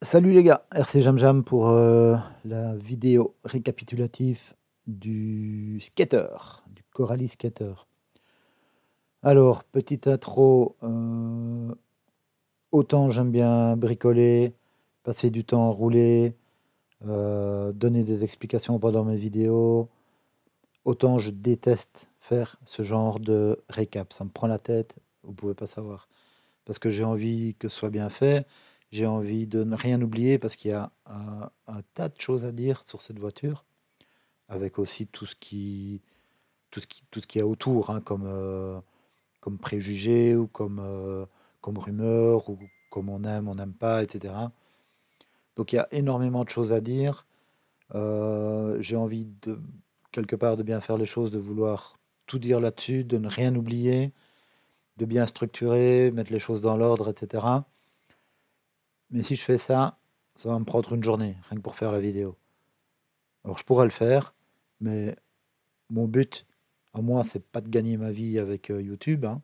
Salut les gars, RC Jam Jam pour la vidéo récapitulative du skater, du Coralie Skater. Alors, petite intro, autant j'aime bien bricoler, passer du temps à rouler, donner des explications pendant mes vidéos, autant je déteste faire ce genre de récap. Ça me prend la tête, vous pouvez pas savoir. Parce que j'ai envie que ce soit bien fait, j'ai envie de ne rien oublier parce qu'il y a un tas de choses à dire sur cette voiture, avec aussi tout ce qu'il y a autour, hein, comme préjugés ou comme rumeurs ou comme on n'aime pas, etc. Donc il y a énormément de choses à dire. J'ai envie de quelque part de bien faire les choses, de vouloir tout dire là-dessus, de ne rien oublier, de bien structurer, mettre les choses dans l'ordre, etc. Mais si je fais ça, ça va me prendre une journée, rien que pour faire la vidéo. Alors je pourrais le faire, mais mon but, à moi, c'est pas de gagner ma vie avec YouTube, hein.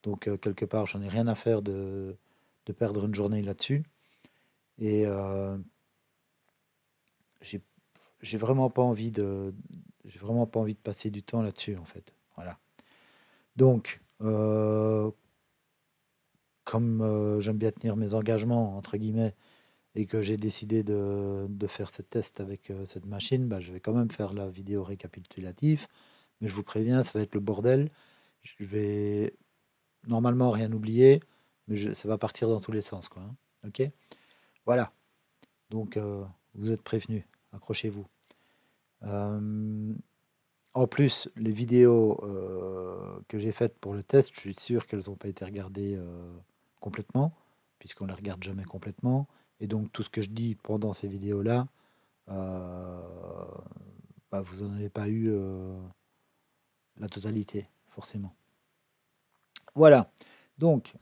Donc quelque part, j'en ai rien à faire de perdre une journée là-dessus. Et j'ai j'ai vraiment pas envie j'ai vraiment pas envie de passer du temps là-dessus, en fait. Voilà. Donc, comme j'aime bien tenir mes engagements, entre guillemets, et que j'ai décidé de faire ce test avec cette machine, bah, je vais quand même faire la vidéo récapitulative. Mais je vous préviens, ça va être le bordel. Je vais normalement rien oublier, mais ça va partir dans tous les sens, quoi, hein. Ok? Voilà. Donc, vous êtes prévenus. Accrochez-vous. Euh, En plus, les vidéos que j'ai faites pour le test, je suis sûr qu'elles n'ont pas été regardées complètement, puisqu'on ne les regarde jamais complètement. Et donc, tout ce que je dis pendant ces vidéos-là, euh, bah, vous n'en avez pas eu la totalité, forcément. Voilà. Donc,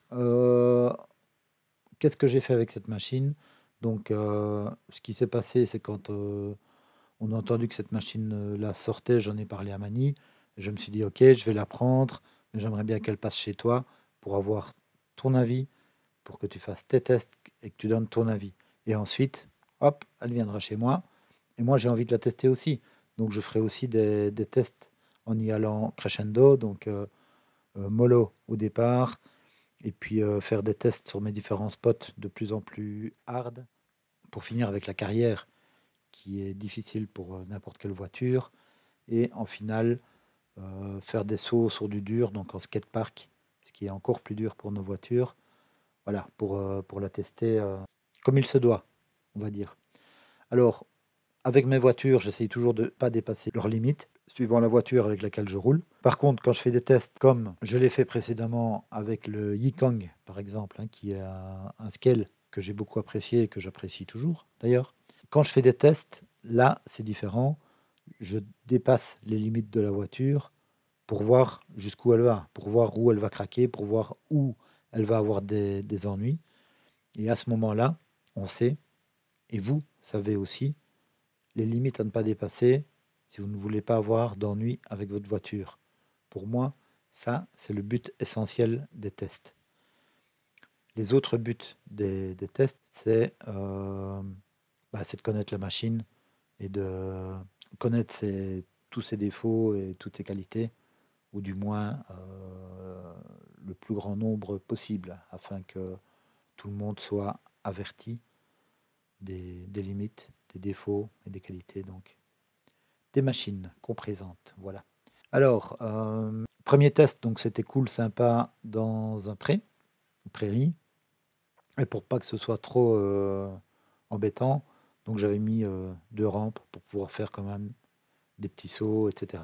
qu'est-ce que j'ai fait avec cette machine? Donc, ce qui s'est passé, c'est quand on a entendu que cette machine-là sortait, j'en ai parlé à Mani. Je me suis dit, ok, je vais la prendre, mais j'aimerais bien qu'elle passe chez toi pour avoir ton avis, pour que tu fasses tes tests et que tu donnes ton avis. Et ensuite, hop, elle viendra chez moi. Et moi, j'ai envie de la tester aussi. Donc, je ferai aussi des tests en y allant crescendo, donc mollo au départ, et puis faire des tests sur mes différents spots de plus en plus hard, pour finir avec la carrière qui est difficile pour n'importe quelle voiture, et en finale faire des sauts sur du dur, donc en skatepark, ce qui est encore plus dur pour nos voitures, voilà, pour la tester comme il se doit, on va dire. Alors, avec mes voitures, j'essaye toujours de ne pas dépasser leurs limites, suivant la voiture avec laquelle je roule. Par contre, quand je fais des tests, comme je l'ai fait précédemment avec le Yikang, par exemple, hein, qui est un scale que j'ai beaucoup apprécié et que j'apprécie toujours, d'ailleurs. Quand je fais des tests, là, c'est différent. Je dépasse les limites de la voiture pour voir jusqu'où elle va, pour voir où elle va craquer, pour voir où elle va avoir des ennuis. Et à ce moment-là, on sait, et vous savez aussi, les limites à ne pas dépasser si vous ne voulez pas avoir d'ennuis avec votre voiture. Pour moi, ça, c'est le but essentiel des tests. Les autres buts des tests, c'est de connaître la machine et de connaître tous ses défauts et toutes ses qualités, ou du moins le plus grand nombre possible, afin que tout le monde soit averti des limites, des défauts et des qualités donc des machines qu'on présente. Voilà. Alors, premier test, donc c'était cool, sympa, dans un une prairie, et pour pas que ce soit trop embêtant, donc j'avais mis deux rampes pour pouvoir faire quand même des petits sauts, etc.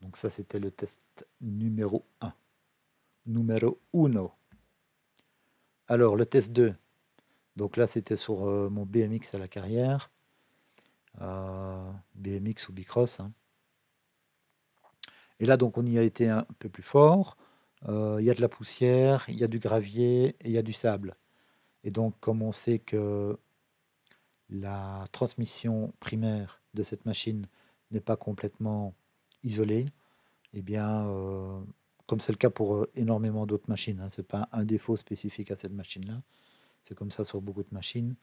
Donc ça, c'était le test numéro un. Numéro uno. Alors, le test 2. Donc là, c'était sur mon BMX à la carrière. BMX ou Bicross, hein. Et là, donc, on y a été un peu plus fort. Il y a de la poussière, il y a du gravier et il y a du sable. Et donc, comme on sait que la transmission primaire de cette machine n'est pas complètement isolée, eh bien, comme c'est le cas pour énormément d'autres machines, hein, ce n'est pas un défaut spécifique à cette machine-là, C'est comme ça sur beaucoup de machines.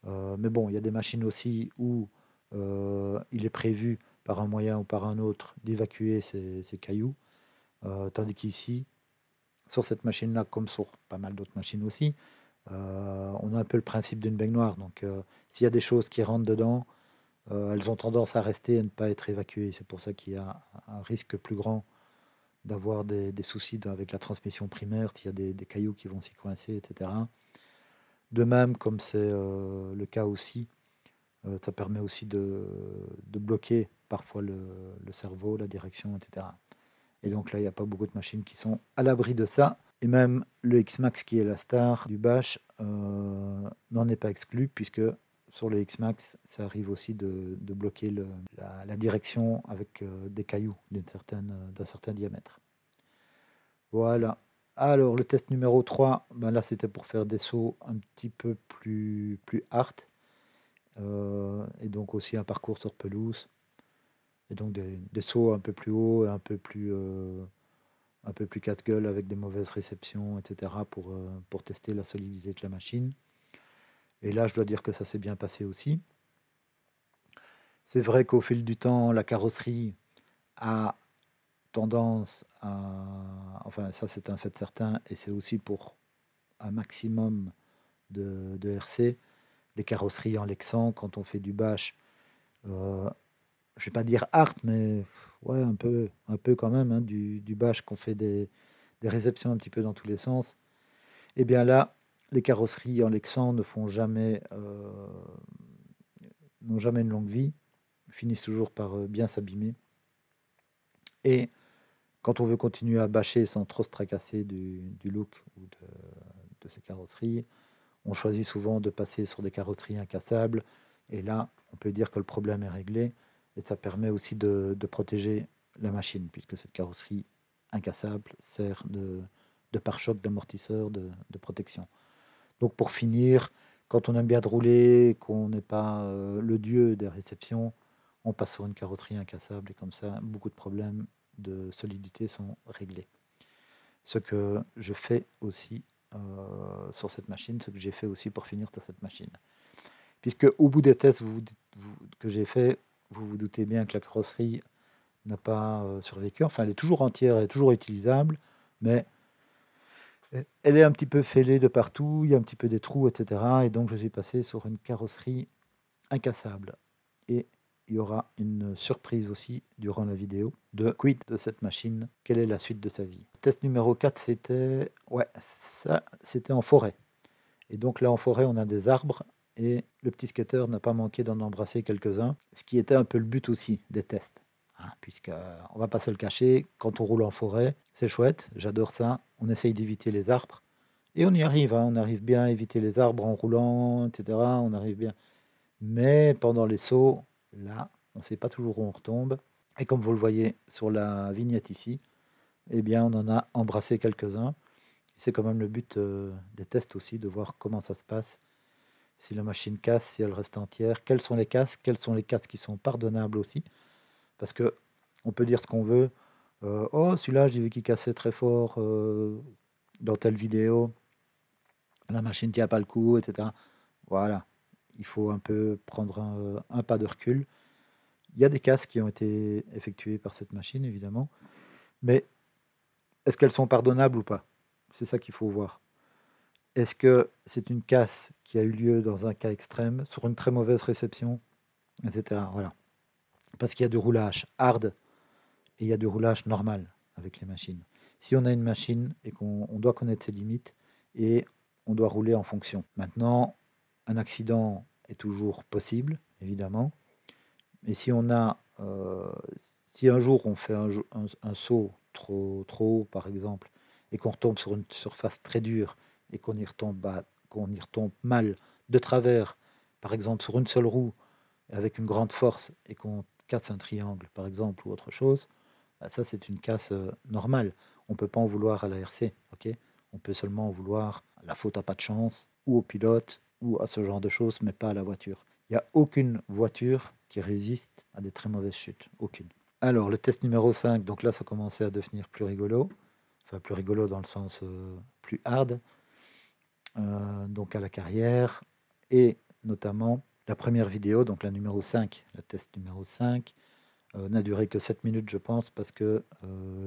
Mais bon, il y a des machines aussi où il est prévu par un moyen ou par un autre d'évacuer ces cailloux. Tandis qu'ici, sur cette machine-là, comme sur pas mal d'autres machines aussi, on a un peu le principe d'une baignoire. Donc, s'il y a des choses qui rentrent dedans, elles ont tendance à rester et ne pas être évacuées. C'est pour ça qu'il y a un risque plus grand d'avoir des soucis avec la transmission primaire, s'il y a des cailloux qui vont s'y coincer, etc. De même, comme c'est le cas aussi, ça permet aussi de bloquer parfois le cerveau, la direction, etc. Et donc là, il n'y a pas beaucoup de machines qui sont à l'abri de ça. Et même le X-Max, qui est la star du bash, n'en est pas exclu, puisque sur le X-Max, ça arrive aussi de bloquer la direction avec des cailloux d'un certain diamètre. Voilà. Alors, le test numéro 3, ben là, c'était pour faire des sauts un petit peu plus hard. Et donc aussi un parcours sur pelouse. Et donc des sauts un peu plus haut et un peu plus casse-gueule avec des mauvaises réceptions, etc. pour tester la solidité de la machine. Et là, je dois dire que ça s'est bien passé aussi. C'est vrai qu'au fil du temps, la carrosserie a tendance à... Enfin, ça c'est un fait certain, et c'est aussi pour un maximum de RC. Les carrosseries en Lexan, quand on fait du bash, je vais pas dire hard, mais ouais, un peu quand même, hein, du bash qu'on fait des réceptions un petit peu dans tous les sens. Et bien là, les carrosseries en Lexan n'ont jamais une longue vie, finissent toujours par bien s'abîmer. Et quand on veut continuer à bâcher sans trop se tracasser du look ou de ces carrosseries, on choisit souvent de passer sur des carrosseries incassables. Et là, on peut dire que le problème est réglé. Et ça permet aussi de protéger la machine, puisque cette carrosserie incassable sert de pare-choc, d'amortisseur, de protection. Donc pour finir, quand on aime bien de rouler, qu'on n'est pas le dieu des réceptions, on passe sur une carrosserie incassable et comme ça, beaucoup de problèmes de solidité sont réglés. Ce que je fais aussi sur cette machine, ce que j'ai fait aussi pour finir sur cette machine. Puisque au bout des tests que j'ai fait, vous vous doutez bien que la carrosserie n'a pas survécu. Enfin, elle est toujours entière, elle est toujours utilisable, mais elle est un petit peu fêlée de partout, il y a un petit peu des trous, etc. Et donc, je suis passé sur une carrosserie incassable. Et il y aura une surprise aussi durant la vidéo de quid de cette machine, quelle est la suite de sa vie. Test numéro 4, c'était en forêt. Et donc là, en forêt, on a des arbres et le petit skater n'a pas manqué d'en embrasser quelques-uns, ce qui était un peu le but aussi des tests. Hein, puisque on va pas se le cacher, quand on roule en forêt, c'est chouette, j'adore ça, on essaye d'éviter les arbres, et on y arrive, hein, on arrive bien à éviter les arbres en roulant, etc., on arrive bien. Mais pendant les sauts, là, on ne sait pas toujours où on retombe, et comme vous le voyez sur la vignette ici, eh bien on en a embrassé quelques-uns. C'est quand même le but des tests aussi, de voir comment ça se passe, si la machine casse, si elle reste entière, quels sont les casses qui sont pardonnables aussi, parce que on peut dire ce qu'on veut. Oh, celui-là, j'ai vu qu'il cassait très fort dans telle vidéo. La machine tient pas le coup, etc. Voilà. Il faut un peu prendre un pas de recul. Il y a des casses qui ont été effectuées par cette machine, évidemment. Mais est-ce qu'elles sont pardonnables ou pas? C'est ça qu'il faut voir. Est-ce que c'est une casse qui a eu lieu dans un cas extrême, sur une très mauvaise réception, etc. Voilà. Parce qu'il y a du roulage hard et il y a du roulage normal avec les machines. Si on a une machine et qu'on doit connaître ses limites et on doit rouler en fonction. Maintenant, un accident est toujours possible, évidemment. Mais si si un jour on fait un saut trop haut, par exemple, et qu'on retombe sur une surface très dure et qu'on y retombe mal de travers, par exemple sur une seule roue, avec une grande force, et qu'on casse un triangle, par exemple, ou autre chose, bah ça c'est une casse normale. On ne peut pas en vouloir à la RC, ok? On peut seulement en vouloir à la faute à pas de chance, ou au pilote, ou à ce genre de choses, mais pas à la voiture. Il n'y a aucune voiture qui résiste à des très mauvaises chutes. Aucune. Alors, le test numéro 5, donc là, ça commençait à devenir plus rigolo. Enfin, plus rigolo dans le sens plus hard. donc à la carrière, et notamment la première vidéo, donc la numéro 5, la test numéro 5, n'a duré que 7 minutes je pense parce que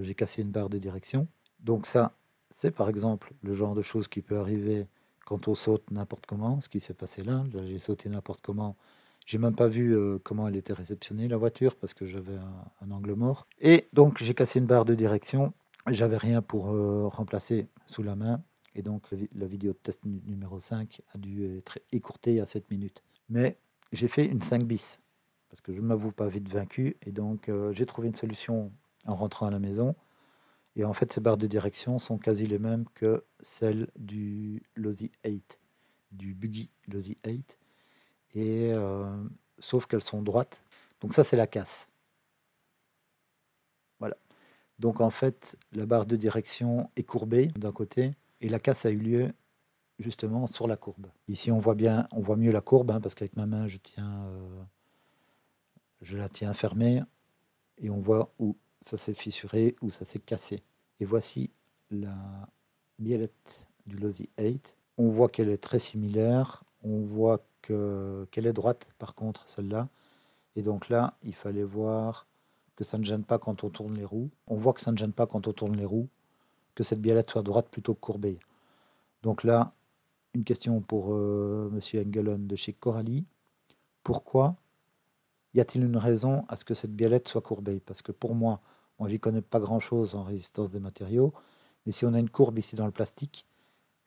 j'ai cassé une barre de direction. Donc ça, c'est par exemple le genre de choses qui peut arriver quand on saute n'importe comment, ce qui s'est passé là. Là, j'ai sauté n'importe comment. J'ai même pas vu comment elle était réceptionnée, la voiture, parce que j'avais un angle mort. Et donc, j'ai cassé une barre de direction. J'avais rien pour remplacer sous la main. Et donc, la vidéo de test numéro 5 a dû être écourtée à 7 minutes. Mais j'ai fait une 5 bis, parce que je ne m'avoue pas vite vaincu. Et donc, j'ai trouvé une solution en rentrant à la maison. Et en fait, ces barres de direction sont quasi les mêmes que celles du Losi 8, du Buggy Losi 8. Et sauf qu'elles sont droites. Donc ça, c'est la casse. Voilà. Donc en fait, la barre de direction est courbée d'un côté et la casse a eu lieu justement sur la courbe. Ici, on voit bien, on voit mieux la courbe hein, parce qu'avec ma main, je la tiens fermée et on voit où ça s'est fissuré, où ça s'est cassé. Et voici la biellette du Losi 8. On voit qu'elle est très similaire. On voit qu'elle est droite, par contre, celle-là. Et donc là, il fallait voir que ça ne gêne pas quand on tourne les roues. On voit que ça ne gêne pas quand on tourne les roues, que cette biellette soit droite plutôt que courbée. Donc là, une question pour Monsieur Engelon de chez Coralie. Pourquoi y a-t-il une raison à ce que cette biellette soit courbée? Parce que pour moi, j'y connais pas grand-chose en résistance des matériaux, mais si on a une courbe ici dans le plastique,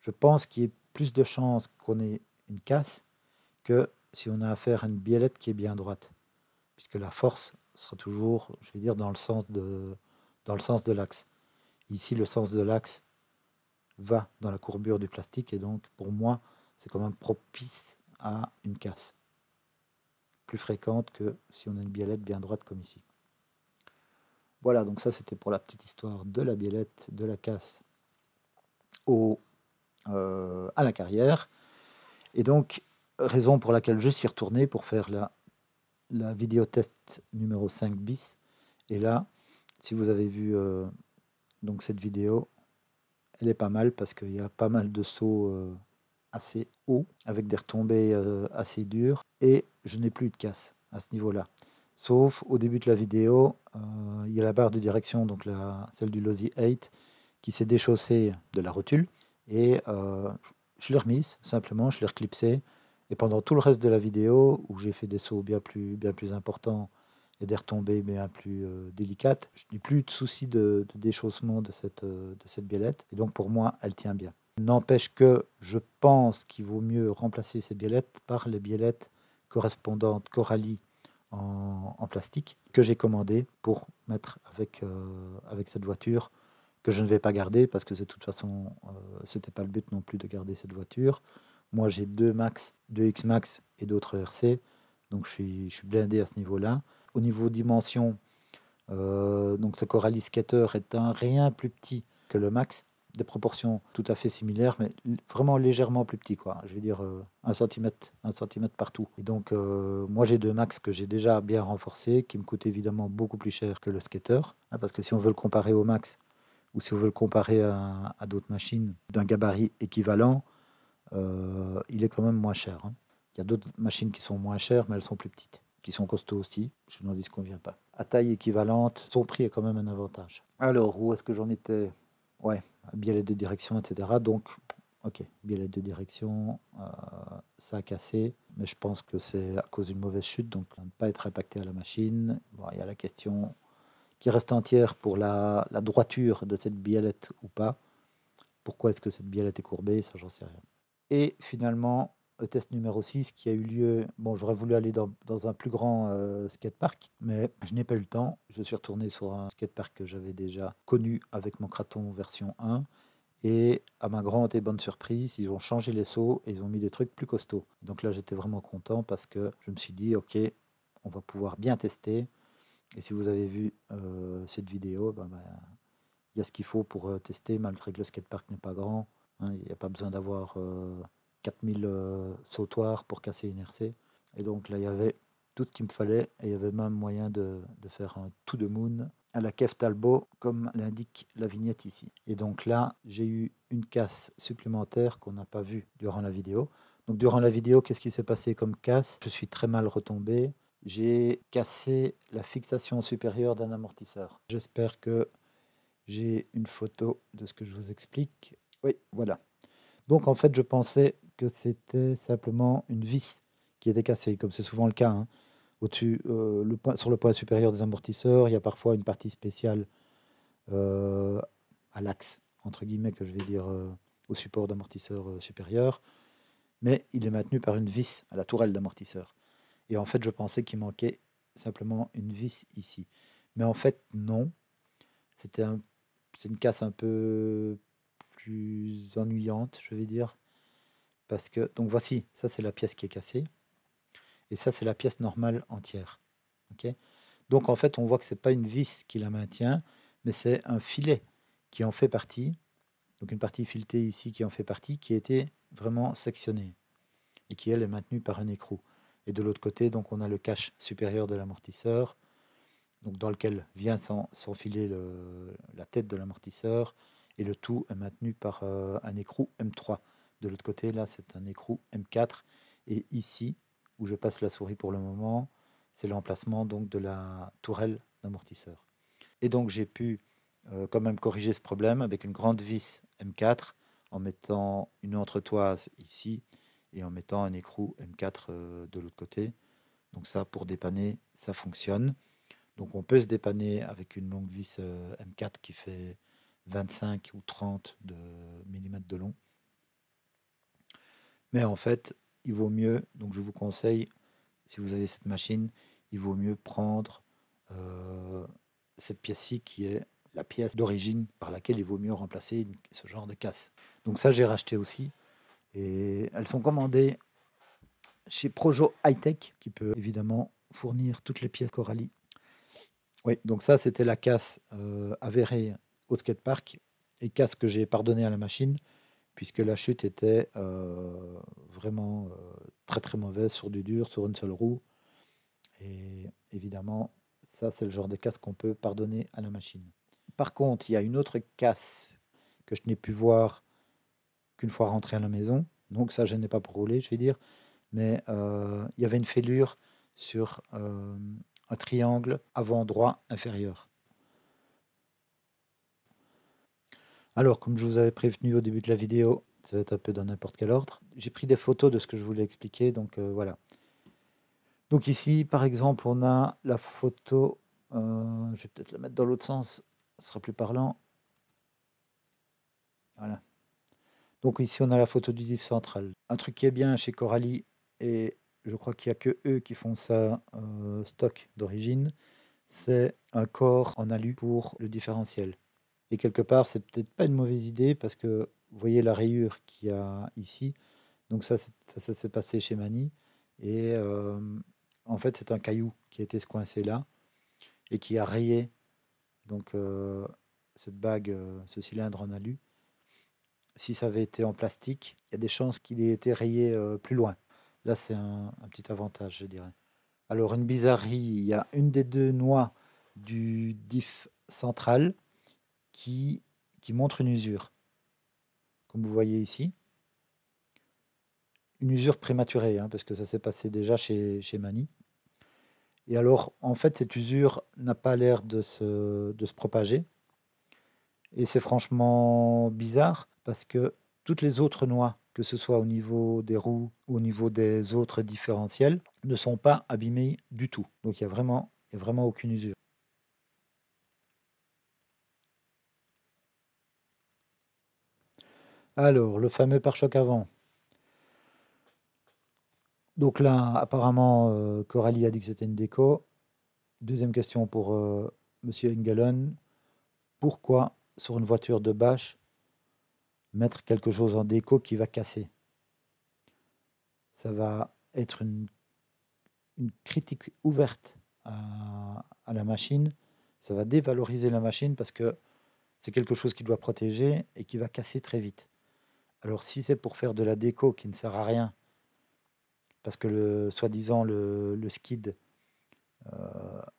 je pense qu'il y ait plus de chances qu'on ait une casse que si on a affaire à une biellette qui est bien droite. Puisque la force sera toujours, je vais dire, dans le sens de l'axe. Ici, le sens de l'axe va dans la courbure du plastique et donc, pour moi, c'est quand même propice à une casse. Plus fréquente que si on a une biellette bien droite comme ici. Voilà, donc ça, c'était pour la petite histoire de la biellette, de la casse à la carrière. Et donc, raison pour laquelle je suis retourné pour faire la vidéo test numéro 5 bis. Et là, si vous avez vu donc cette vidéo, elle est pas mal parce qu'il y a pas mal de sauts assez hauts avec des retombées assez dures et je n'ai plus de casse à ce niveau-là. Sauf au début de la vidéo, il y a la barre de direction, donc celle du Losi 8, qui s'est déchaussée de la rotule et je l'ai remise simplement, je l'ai reclipsée. Et pendant tout le reste de la vidéo, où j'ai fait des sauts bien plus importants et des retombées bien plus délicates, je n'ai plus de souci de déchaussement de cette biellette. Et donc pour moi, elle tient bien. N'empêche que je pense qu'il vaut mieux remplacer ces biellettes par les biellettes correspondantes Coralie en plastique que j'ai commandées pour mettre avec cette voiture que je ne vais pas garder parce que de toute façon, c'était pas le but non plus de garder cette voiture. Moi, j'ai deux X-Max et d'autres RC, donc je suis blindé à ce niveau-là. Au niveau dimension, donc ce Coralie Skater est un rien plus petit que le Max, des proportions tout à fait similaires, mais vraiment légèrement plus petit, quoi. Je veux dire 1 cm partout. Et donc, moi, j'ai deux Max que j'ai déjà bien renforcés, qui me coûtent évidemment beaucoup plus cher que le Skater, hein, parce que si on veut le comparer au Max, ou si on veut le comparer à d'autres machines d'un gabarit équivalent, il est quand même moins cher. Hein. Il y a d'autres machines qui sont moins chères, mais elles sont plus petites, qui sont costauds aussi. Je n'en disconviens pas. À taille équivalente, son prix est quand même un avantage. Alors, où est-ce que j'en étais? Ouais, biellette de direction, etc. Donc, ok, biellette de direction, ça a cassé, mais je pense que c'est à cause d'une mauvaise chute, donc ne pas être impacté à la machine. Bon, il y a la question qui reste entière pour la droiture de cette biellette ou pas. Pourquoi est-ce que cette biellette est courbée? Ça, j'en sais rien. Et finalement, le test numéro 6 qui a eu lieu, bon, j'aurais voulu aller dans un plus grand skatepark, mais je n'ai pas eu le temps. Je suis retourné sur un skatepark que j'avais déjà connu avec mon Kraton version 1. Et à ma grande et bonne surprise, ils ont changé les sauts et ils ont mis des trucs plus costauds. Donc là, j'étais vraiment content parce que je me suis dit, ok, on va pouvoir bien tester. Et si vous avez vu cette vidéo, il y a ce qu'il faut pour tester, malgré que le skatepark n'est pas grand. Hein, il n'y a pas besoin d'avoir 4000 sautoirs pour casser une RC. Et donc là, il y avait tout ce qu'il me fallait. Et il y avait même moyen de faire un to the moon à la Kev Talbot, comme l'indique la vignette ici. Et donc là, j'ai eu une casse supplémentaire qu'on n'a pas vue durant la vidéo. Donc durant la vidéo, qu'est-ce qui s'est passé comme casse? Je suis très mal retombé. J'ai cassé la fixation supérieure d'un amortisseur. J'espère que j'ai une photo de ce que je vous explique. Oui, voilà. Donc en fait, je pensais que c'était simplement une vis qui était cassée, comme c'est souvent le cas, hein. Au-dessus, sur le point supérieur des amortisseurs, il y a parfois une partie spéciale euh, à l'axe, entre guillemets, que je vais dire au support d'amortisseur supérieur, mais il est maintenu par une vis à la tourelle d'amortisseur. Et en fait, je pensais qu'il manquait simplement une vis ici. Mais en fait, non. C'était c'est une casse un peu plus ennuyante, je vais dire. Parce que, donc voici, ça c'est la pièce qui est cassée. Et ça c'est la pièce normale entière. Ok. Donc en fait, on voit que ce n'est pas une vis qui la maintient, mais c'est un filet qui en fait partie. Donc une partie filetée ici qui en fait partie, qui a été vraiment sectionnée et qui elle est maintenue par un écrou. Et de l'autre côté, donc on a le cache supérieur de l'amortisseur, donc dans lequel vient s'enfiler la tête de l'amortisseur, et le tout est maintenu par un écrou M3. De l'autre côté, là, c'est un écrou M4. Et ici, où je passe la souris pour le moment, c'est l'emplacement donc de la tourelle d'amortisseur. Et donc j'ai pu quand même corriger ce problème avec une grande vis M4 en mettant une entretoise ici et en mettant un écrou M4 de l'autre côté. Donc ça, pour dépanner, ça fonctionne. Donc on peut se dépanner avec une longue vis M4 qui fait 25 ou 30 mm de long. Mais en fait, il vaut mieux, donc je vous conseille, si vous avez cette machine, il vaut mieux prendre cette pièce-ci qui est la pièce d'origine par laquelle il vaut mieux remplacer ce genre de casse. Donc ça, j'ai racheté aussi. Et elles sont commandées chez Projo Hightech, qui peut évidemment fournir toutes les pièces Coralie. Oui, donc ça, c'était la casse avérée au skatepark et casse que j'ai pardonnée à la machine, puisque la chute était vraiment très très mauvaise sur du dur, sur une seule roue. Et évidemment, ça, c'est le genre de casse qu'on peut pardonner à la machine. Par contre, il y a une autre casse que je n'ai pu voir qu'une fois rentré à la maison. Donc ça, je n'ai pas pour rouler, je vais dire. Mais il y avait une fêlure sur un triangle avant droit inférieur. Alors, comme je vous avais prévenu au début de la vidéo, ça va être un peu dans n'importe quel ordre. J'ai pris des photos de ce que je voulais expliquer, donc voilà. Donc ici, par exemple, on a la photo, je vais peut-être la mettre dans l'autre sens, ce sera plus parlant. Voilà. Donc ici, on a la photo du diff central. Un truc qui est bien chez Coralie, et je crois qu'il n'y a que eux qui font ça stock d'origine, c'est un corps en alu pour le différentiel. Et quelque part, c'est peut-être pas une mauvaise idée parce que vous voyez la rayure qu'il y a ici. Donc ça s'est passé chez Mani. Et en fait, c'est un caillou qui a été coincé là et qui a rayé donc, cette bague, ce cylindre en alu. Si ça avait été en plastique, il y a des chances qu'il ait été rayé plus loin. Là, c'est un petit avantage, je dirais. Alors, une bizarrerie, il y a une des deux noix du diff central qui montre une usure, comme vous voyez ici. Une usure prématurée, hein, parce que ça s'est passé déjà chez Mani. Et alors, en fait, cette usure n'a pas l'air de se propager. Et c'est franchement bizarre, parce que toutes les autres noix, que ce soit au niveau des roues ou au niveau des autres différentiels, ne sont pas abîmées du tout. Donc il n'y a vraiment aucune usure. Alors, le fameux pare-choc avant. Donc là, apparemment, Coralie a dit que c'était une déco. Deuxième question pour Monsieur Engelen. Pourquoi, sur une voiture de bâche, mettre quelque chose en déco qui va casser? Ça va être une critique ouverte à la machine. Ça va dévaloriser la machine parce que c'est quelque chose qui doit protéger et qui va casser très vite. Alors si c'est pour faire de la déco qui ne sert à rien, parce que soi-disant le skid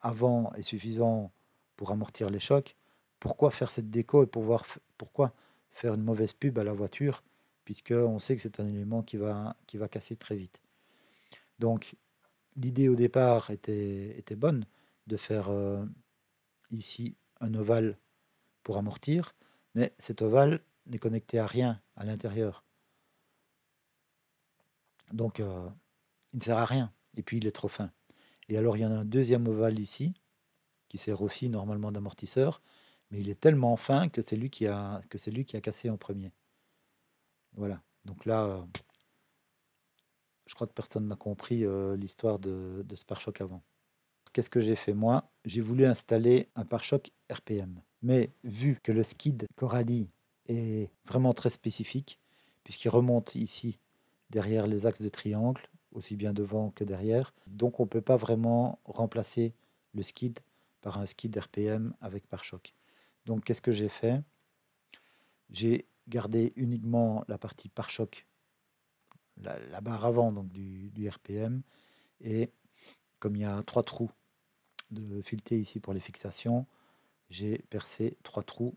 avant est suffisant pour amortir les chocs, pourquoi faire cette déco et pourquoi faire une mauvaise pub à la voiture, puisqu'on sait que c'est un élément qui va casser très vite. Donc l'idée au départ était bonne de faire ici un ovale pour amortir, mais cet ovale n'est connecté à rien à l'intérieur. Donc il ne sert à rien, et puis il est trop fin. Et alors il y en a un deuxième ovale ici, qui sert aussi normalement d'amortisseur, mais il est tellement fin que c'est lui qui a cassé en premier. Voilà. Donc là, je crois que personne n'a compris l'histoire de ce pare-choc avant. Qu'est-ce que j'ai fait moi? J'ai voulu installer un pare-choc RPM. Mais vu que le skid Coralie est vraiment très spécifique, puisqu'il remonte ici derrière les axes de triangle, aussi bien devant que derrière, donc on ne peut pas vraiment remplacer le skid par un skid RPM avec pare-choc. Donc qu'est-ce que j'ai fait? J'ai gardé uniquement la partie pare-choc, la barre avant donc du RPM, et comme il y a 3 trous de fileté ici pour les fixations, j'ai percé 3 trous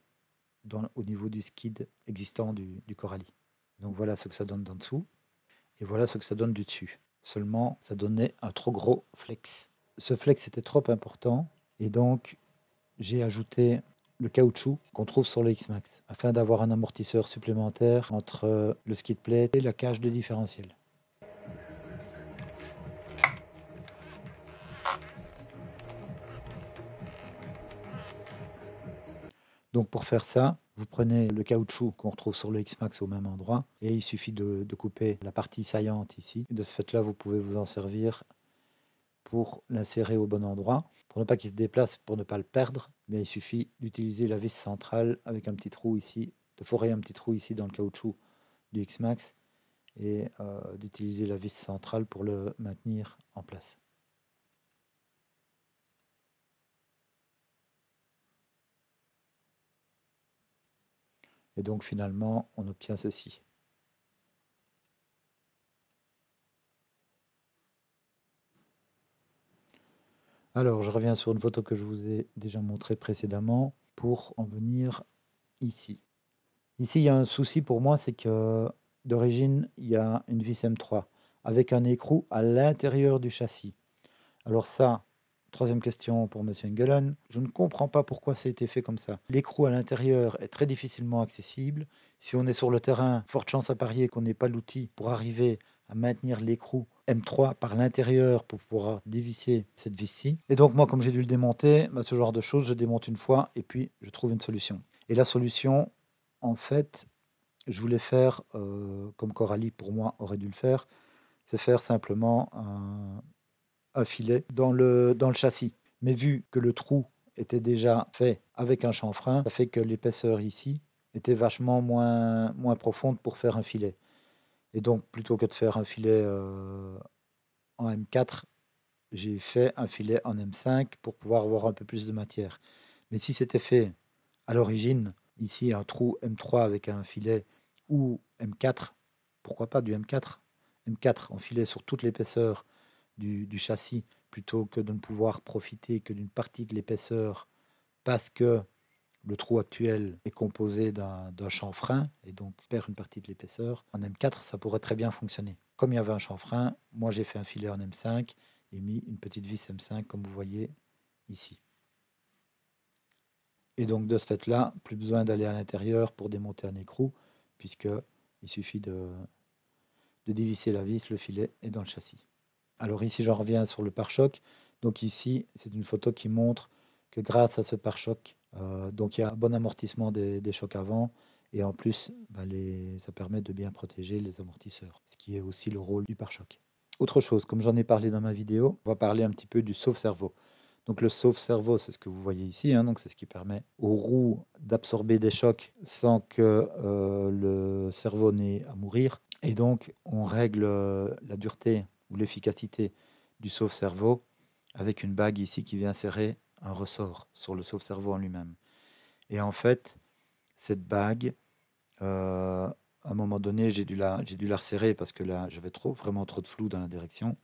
au niveau du skid existant du Coralie. Donc voilà ce que ça donne d'en dessous, et voilà ce que ça donne du dessus. Seulement, ça donnait un trop gros flex. Ce flex était trop important, et donc j'ai ajouté le caoutchouc qu'on trouve sur le X-Max, afin d'avoir un amortisseur supplémentaire entre le skid plate et la cage de différentiel. Donc pour faire ça, vous prenez le caoutchouc qu'on retrouve sur le X-Max au même endroit, et il suffit de couper la partie saillante ici. De ce fait-là, vous pouvez vous en servir pour l'insérer au bon endroit, pour ne pas qu'il se déplace, pour ne pas le perdre. Mais il suffit d'utiliser la vis centrale avec un petit trou ici, de forer un petit trou ici dans le caoutchouc du X-Max, et d'utiliser la vis centrale pour le maintenir en place. Et donc finalement, on obtient ceci. Alors, je reviens sur une photo que je vous ai déjà montrée précédemment pour en venir ici. Ici, il y a un souci pour moi, c'est que d'origine, il y a une vis M3 avec un écrou à l'intérieur du châssis. Alors ça, troisième question pour Monsieur Engelen, je ne comprends pas pourquoi ça a été fait comme ça. L'écrou à l'intérieur est très difficilement accessible. Si on est sur le terrain, forte chance à parier qu'on n'ait pas l'outil pour arriver à maintenir l'écrou M3 par l'intérieur pour pouvoir dévisser cette vis-ci. Et donc moi, comme j'ai dû le démonter, ce genre de choses, je démonte une fois et puis je trouve une solution. Et la solution, en fait, je voulais faire, comme Coralie pour moi aurait dû le faire, c'est faire simplement un filet dans le châssis. Mais vu que le trou était déjà fait avec un chanfrein, ça fait que l'épaisseur ici était vachement moins profonde pour faire un filet. Et donc plutôt que de faire un filet en M4, j'ai fait un filet en M5 pour pouvoir avoir un peu plus de matière. Mais si c'était fait à l'origine, ici un trou M3 avec un filet ou M4, pourquoi pas du M4? M4 en filet sur toute l'épaisseur du châssis plutôt que de ne pouvoir profiter que d'une partie de l'épaisseur parce que le trou actuel est composé d'un chanfrein et donc perd une partie de l'épaisseur. En M4, ça pourrait très bien fonctionner. Comme il y avait un chanfrein, moi j'ai fait un filet en M5 et mis une petite vis M5 comme vous voyez ici. Et donc de ce fait-là, plus besoin d'aller à l'intérieur pour démonter un écrou, puisqu'il suffit de dévisser la vis, le filet est dans le châssis. Alors ici, j'en reviens sur le pare-choc. Donc ici, c'est une photo qui montre que grâce à ce pare-choc, donc il y a un bon amortissement des chocs avant, et en plus, ça permet de bien protéger les amortisseurs, ce qui est aussi le rôle du pare-choc. Autre chose, comme j'en ai parlé dans ma vidéo, on va parler un petit peu du sauve-cerveau. Donc le sauve-cerveau, c'est ce que vous voyez ici, donc c'est ce qui permet aux roues d'absorber des chocs sans que le cerveau n'ait à mourir. Et donc on règle la dureté ou l'efficacité du sauve-cerveau avec une bague ici qui vient serrer un ressort sur le sauve-cerveau en lui-même. Et en fait, cette bague, à un moment donné, j'ai dû la resserrer parce que là, j'avais vraiment trop de flou dans la direction.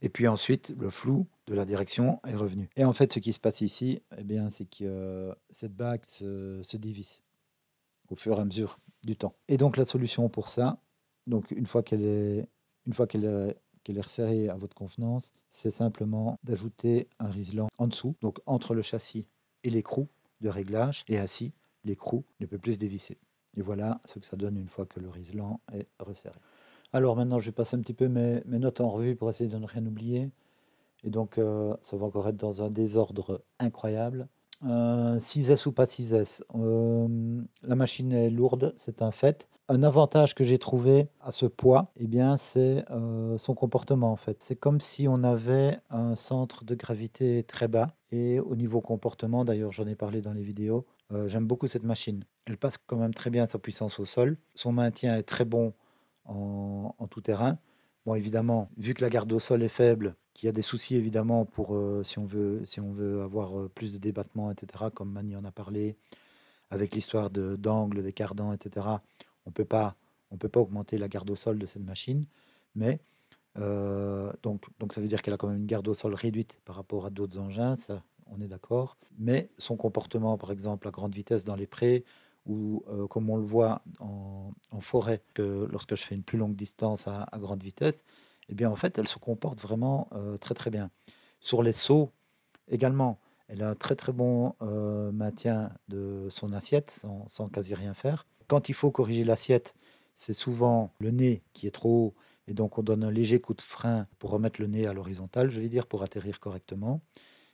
Et puis ensuite, le flou de la direction est revenu. Et en fait, ce qui se passe ici, eh bien, c'est que cette bague se dévisse au fur et à mesure du temps. Et donc la solution pour ça, donc une fois qu'elle est resserrée à votre convenance, c'est simplement d'ajouter un riselant en dessous, donc entre le châssis et l'écrou de réglage, et ainsi l'écrou ne peut plus se dévisser. Et voilà ce que ça donne une fois que le riselant est resserré. Alors maintenant, je vais passer un petit peu mes notes en revue pour essayer de ne rien oublier. Et donc, ça va encore être dans un désordre incroyable. 6S ou pas 6S, la machine est lourde, c'est un fait. Un avantage que j'ai trouvé à ce poids, eh bien, c'est son comportement en fait. C'est comme si on avait un centre de gravité très bas. Et au niveau comportement, d'ailleurs, j'en ai parlé dans les vidéos, j'aime beaucoup cette machine. Elle passe quand même très bien sa puissance au sol. Son maintien est très bon en tout terrain. Bon, évidemment, vu que la garde au sol est faible, qu'il y a des soucis évidemment pour si on veut avoir plus de débattement, etc., comme Mani en a parlé, avec l'histoire d'angle, des cardans, etc., on peut pas, on peut pas augmenter la garde au sol de cette machine, mais donc ça veut dire qu'elle a quand même une garde au sol réduite par rapport à d'autres engins, ça, on est d'accord. Mais son comportement, par exemple, à grande vitesse dans les prés, ou comme on le voit en forêt, que lorsque je fais une plus longue distance à grande vitesse, eh bien en fait, elle se comporte vraiment très très bien. Sur les sauts également, elle a un très très bon maintien de son assiette sans quasi rien faire. Quand il faut corriger l'assiette, c'est souvent le nez qui est trop haut et donc on donne un léger coup de frein pour remettre le nez à l'horizontale, je vais dire, pour atterrir correctement.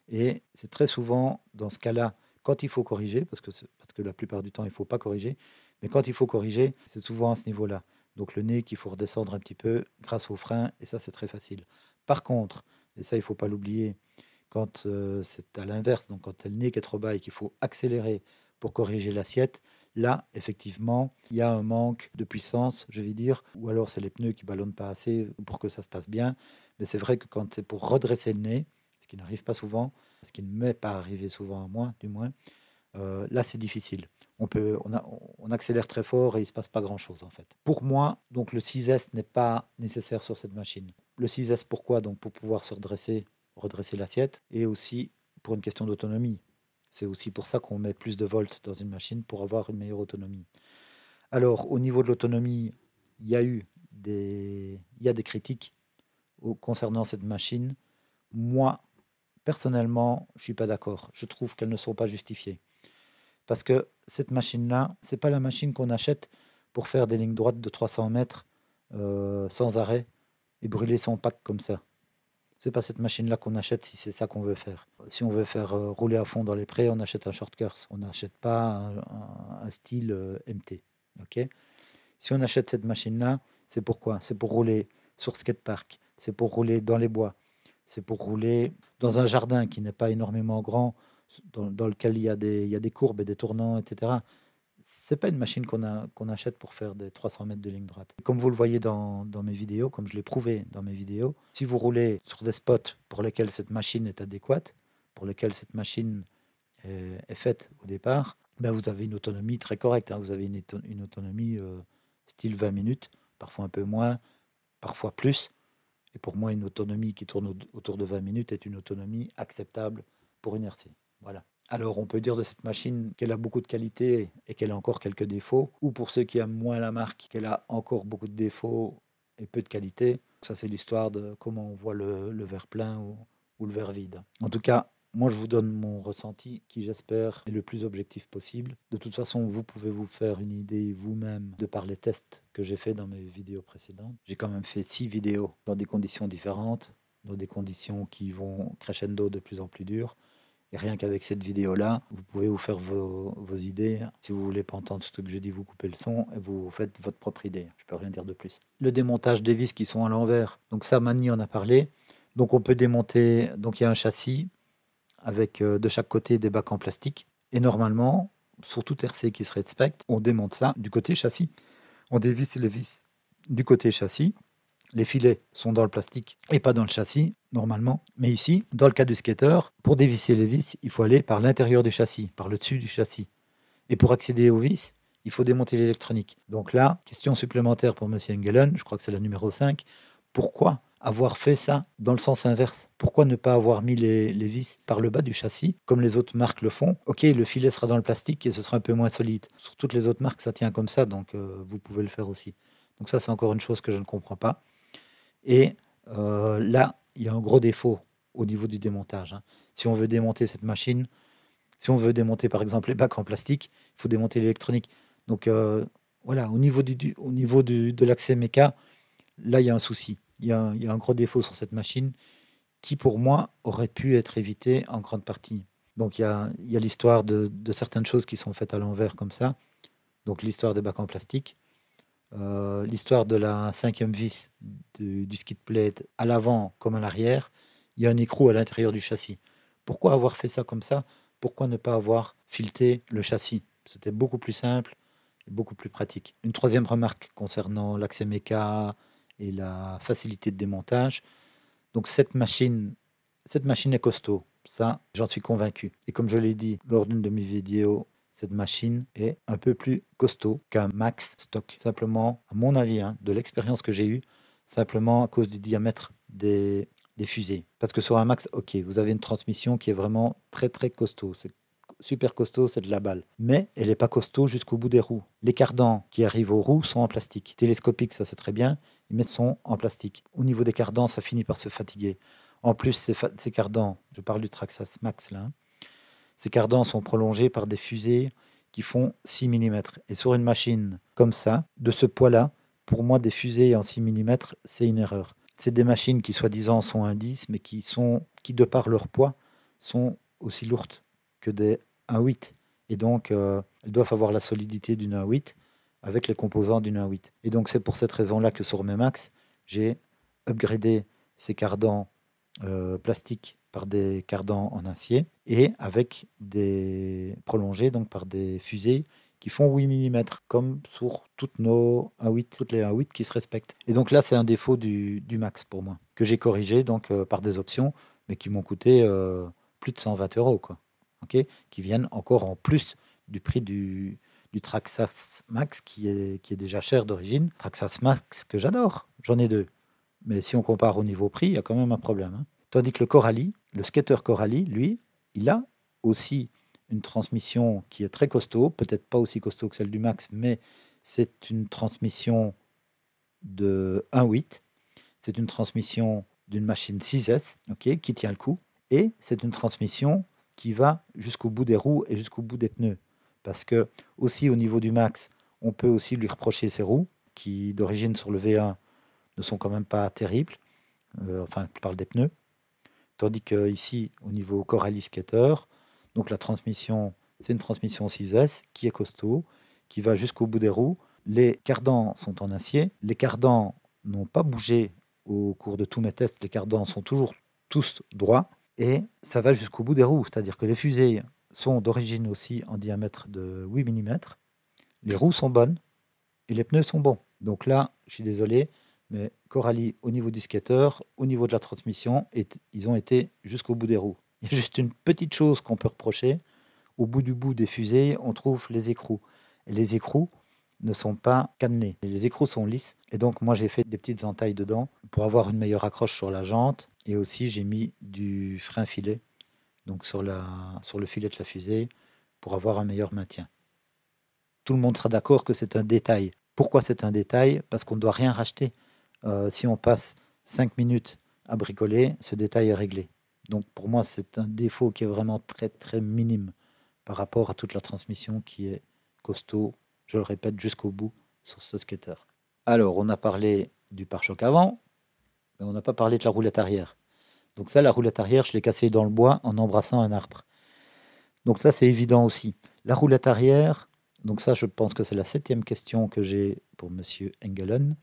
Et c'est très souvent dans ce cas-là, quand il faut corriger, parce que la plupart du temps, il ne faut pas corriger, mais quand il faut corriger, c'est souvent à ce niveau-là. Donc le nez qu'il faut redescendre un petit peu grâce au frein, et ça, c'est très facile. Par contre, et ça, il ne faut pas l'oublier, quand c'est à l'inverse, donc quand c'est le nez qui est trop bas et qu'il faut accélérer pour corriger l'assiette, là, effectivement, il y a un manque de puissance, je vais dire, ou alors c'est les pneus qui ballonnent pas assez pour que ça se passe bien. Mais c'est vrai que quand c'est pour redresser le nez, ce qui n'arrive pas souvent, ce qui ne m'est pas arrivé souvent à moi, du moins, là c'est difficile. On accélère très fort et il ne se passe pas grand-chose en fait. Pour moi, donc le 6S n'est pas nécessaire sur cette machine. Le 6S, pourquoi? Donc pour pouvoir se redresser l'assiette, et aussi pour une question d'autonomie. C'est aussi pour ça qu'on met plus de volts dans une machine pour avoir une meilleure autonomie. Alors au niveau de l'autonomie, il y a des critiques concernant cette machine. Moi, personnellement, je ne suis pas d'accord. Je trouve qu'elles ne sont pas justifiées. Parce que cette machine-là, c'est pas la machine qu'on achète pour faire des lignes droites de 300 mètres sans arrêt et brûler son pack comme ça. C'est pas cette machine-là qu'on achète si c'est ça qu'on veut faire. Si on veut faire rouler à fond dans les prés, on achète un short course. On n'achète pas un style MT. Ok. Si on achète cette machine-là, c'est pourquoi? C'est pour rouler sur skatepark. C'est pour rouler dans les bois. C'est pour rouler dans un jardin qui n'est pas énormément grand, dans lequel il y a des courbes et des tournants, etc. C'est pas une machine qu'on achète pour faire des 300 mètres de ligne droite. Comme vous le voyez dans mes vidéos, comme je l'ai prouvé dans mes vidéos, si vous roulez sur des spots pour lesquels cette machine est adéquate, pour lesquels cette machine est faite au départ, ben vous avez une autonomie très correcte, hein. Vous avez une autonomie style 20 minutes, parfois un peu moins, parfois plus. Et pour moi, une autonomie qui tourne autour de 20 minutes est une autonomie acceptable pour une RC. Voilà. Alors, on peut dire de cette machine qu'elle a beaucoup de qualités et qu'elle a encore quelques défauts, ou pour ceux qui aiment moins la marque, qu'elle a encore beaucoup de défauts et peu de qualité. Ça, c'est l'histoire de comment on voit le verre plein ou le verre vide. En tout cas, moi, je vous donne mon ressenti qui, j'espère, est le plus objectif possible. De toute façon, vous pouvez vous faire une idée vous-même de par les tests que j'ai fait dans mes vidéos précédentes. J'ai quand même fait 6 vidéos dans des conditions différentes, dans des conditions qui vont crescendo de plus en plus dures. Et rien qu'avec cette vidéo-là, vous pouvez vous faire vos idées. Si vous ne voulez pas entendre ce que je dis, vous coupez le son et vous faites votre propre idée. Je ne peux rien dire de plus. Le démontage des vis qui sont à l'envers. Donc ça, Mani en a parlé. Donc on peut démonter, donc il y a un châssis avec de chaque côté des bacs en plastique. Et normalement, sur tout RC qui se respecte, on démonte ça du côté châssis. On dévisse les vis du côté châssis. Les filets sont dans le plastique et pas dans le châssis, normalement. Mais ici, dans le cas du skater, pour dévisser les vis, il faut aller par l'intérieur du châssis, par le dessus du châssis. Et pour accéder aux vis, il faut démonter l'électronique. Donc là, question supplémentaire pour M. Engelen, je crois que c'est la numéro 5. Pourquoi avoir fait ça dans le sens inverse? Pourquoi ne pas avoir mis les vis par le bas du châssis, comme les autres marques le font? OK, le filet sera dans le plastique et ce sera un peu moins solide. Sur toutes les autres marques, ça tient comme ça, donc vous pouvez le faire aussi. Donc ça, c'est encore une chose que je ne comprends pas. Et là, il y a un gros défaut au niveau du démontage, hein. Si on veut démonter cette machine, si on veut démonter par exemple les bacs en plastique, il faut démonter l'électronique. Donc voilà, au niveau de l'accès méca, là, il y a un souci. Il y a un gros défaut sur cette machine qui, pour moi, aurait pu être évité en grande partie. Donc il y a l'histoire de certaines choses qui sont faites à l'envers comme ça. Donc l'histoire des bacs en plastique, l'histoire de la cinquième vis du skid plate à l'avant comme à l'arrière. Il y a un écrou à l'intérieur du châssis. Pourquoi avoir fait ça comme ça? Pourquoi ne pas avoir fileté le châssis? C'était beaucoup plus simple et beaucoup plus pratique. Une troisième remarque concernant l'accès méca et la facilité de démontage. Donc cette machine est costaud. Ça, j'en suis convaincu. Et comme je l'ai dit lors d'une de mes vidéos, cette machine est un peu plus costaud qu'un Max stock. Simplement, à mon avis, hein, de l'expérience que j'ai eue, simplement à cause du diamètre des fusées. Parce que sur un Max, ok, vous avez une transmission qui est vraiment très très costaud. C'est super costaud, c'est de la balle. Mais elle n'est pas costaud jusqu'au bout des roues. Les cardans qui arrivent aux roues sont en plastique. Télescopiques, ça c'est très bien, mais sont en plastique. Au niveau des cardans, ça finit par se fatiguer. En plus, ces cardans, je parle du Traxxas Max là, hein, ces cardans sont prolongés par des fusées qui font 6 mm. Et sur une machine comme ça, de ce poids-là, pour moi, des fusées en 6 mm, c'est une erreur. C'est des machines qui, soi-disant, sont un 10, mais qui, de par leur poids, sont aussi lourdes que des 1,8. Et donc, elles doivent avoir la solidité d'une 1,8 avec les composants d'une 1,8. Et donc, c'est pour cette raison-là que sur mes Max, j'ai upgradé ces cardans plastiques par des cardans en acier et avec des prolongés donc par des fusées qui font 8 mm, comme sur toutes nos 1.8, toutes les 1.8 qui se respectent. Et donc là, c'est un défaut du Max pour moi, que j'ai corrigé donc par des options, mais qui m'ont coûté plus de 120 euros, quoi. Okay, qui viennent encore en plus du prix du Traxxas Max, qui est déjà cher d'origine. Traxxas Max que j'adore, j'en ai deux. Mais si on compare au niveau prix, il y a quand même un problème, hein. Tandis que le Coralie, le skater Coralie, lui, il a aussi une transmission qui est très costaud, peut-être pas aussi costaud que celle du Max, mais c'est une transmission de 1.8. C'est une transmission d'une machine 6S, okay, qui tient le coup. Et c'est une transmission qui va jusqu'au bout des roues et jusqu'au bout des pneus. Parce que, aussi au niveau du Max, on peut aussi lui reprocher ses roues, qui d'origine sur le V1 ne sont quand même pas terribles. Enfin, je parle des pneus. Tandis que ici, au niveau Coralie Skater, donc la transmission, c'est une transmission 6S qui est costaud, qui va jusqu'au bout des roues. Les cardans sont en acier. Les cardans n'ont pas bougé au cours de tous mes tests. Les cardans sont toujours tous droits. Et ça va jusqu'au bout des roues. C'est-à-dire que les fusées sont d'origine aussi en diamètre de 8 mm. Les roues sont bonnes et les pneus sont bons. Donc là, je suis désolé, mais Coralie, au niveau du skater, au niveau de la transmission, ils ont été jusqu'au bout des roues. Il y a juste une petite chose qu'on peut reprocher. Au bout des fusées, on trouve les écrous. Et les écrous ne sont pas cannelés. Les écrous sont lisses. Et donc, moi, j'ai fait des petites entailles dedans pour avoir une meilleure accroche sur la jante. Et aussi, j'ai mis du frein filet, donc sur le filet de la fusée, pour avoir un meilleur maintien. Tout le monde sera d'accord que c'est un détail. Pourquoi c'est un détail? Parce qu'on ne doit rien racheter. Si on passe 5 minutes à bricoler, ce détail est réglé. Donc pour moi, c'est un défaut qui est vraiment très très minime par rapport à toute la transmission qui est costaud, je le répète, jusqu'au bout sur ce skater. Alors, on a parlé du pare-choc avant, mais on n'a pas parlé de la roulette arrière. Donc ça, la roulette arrière, je l'ai cassée dans le bois en embrassant un arbre. Donc ça, c'est évident aussi. La roulette arrière, donc ça, je pense que c'est la 7e question que j'ai pour Monsieur Engelen.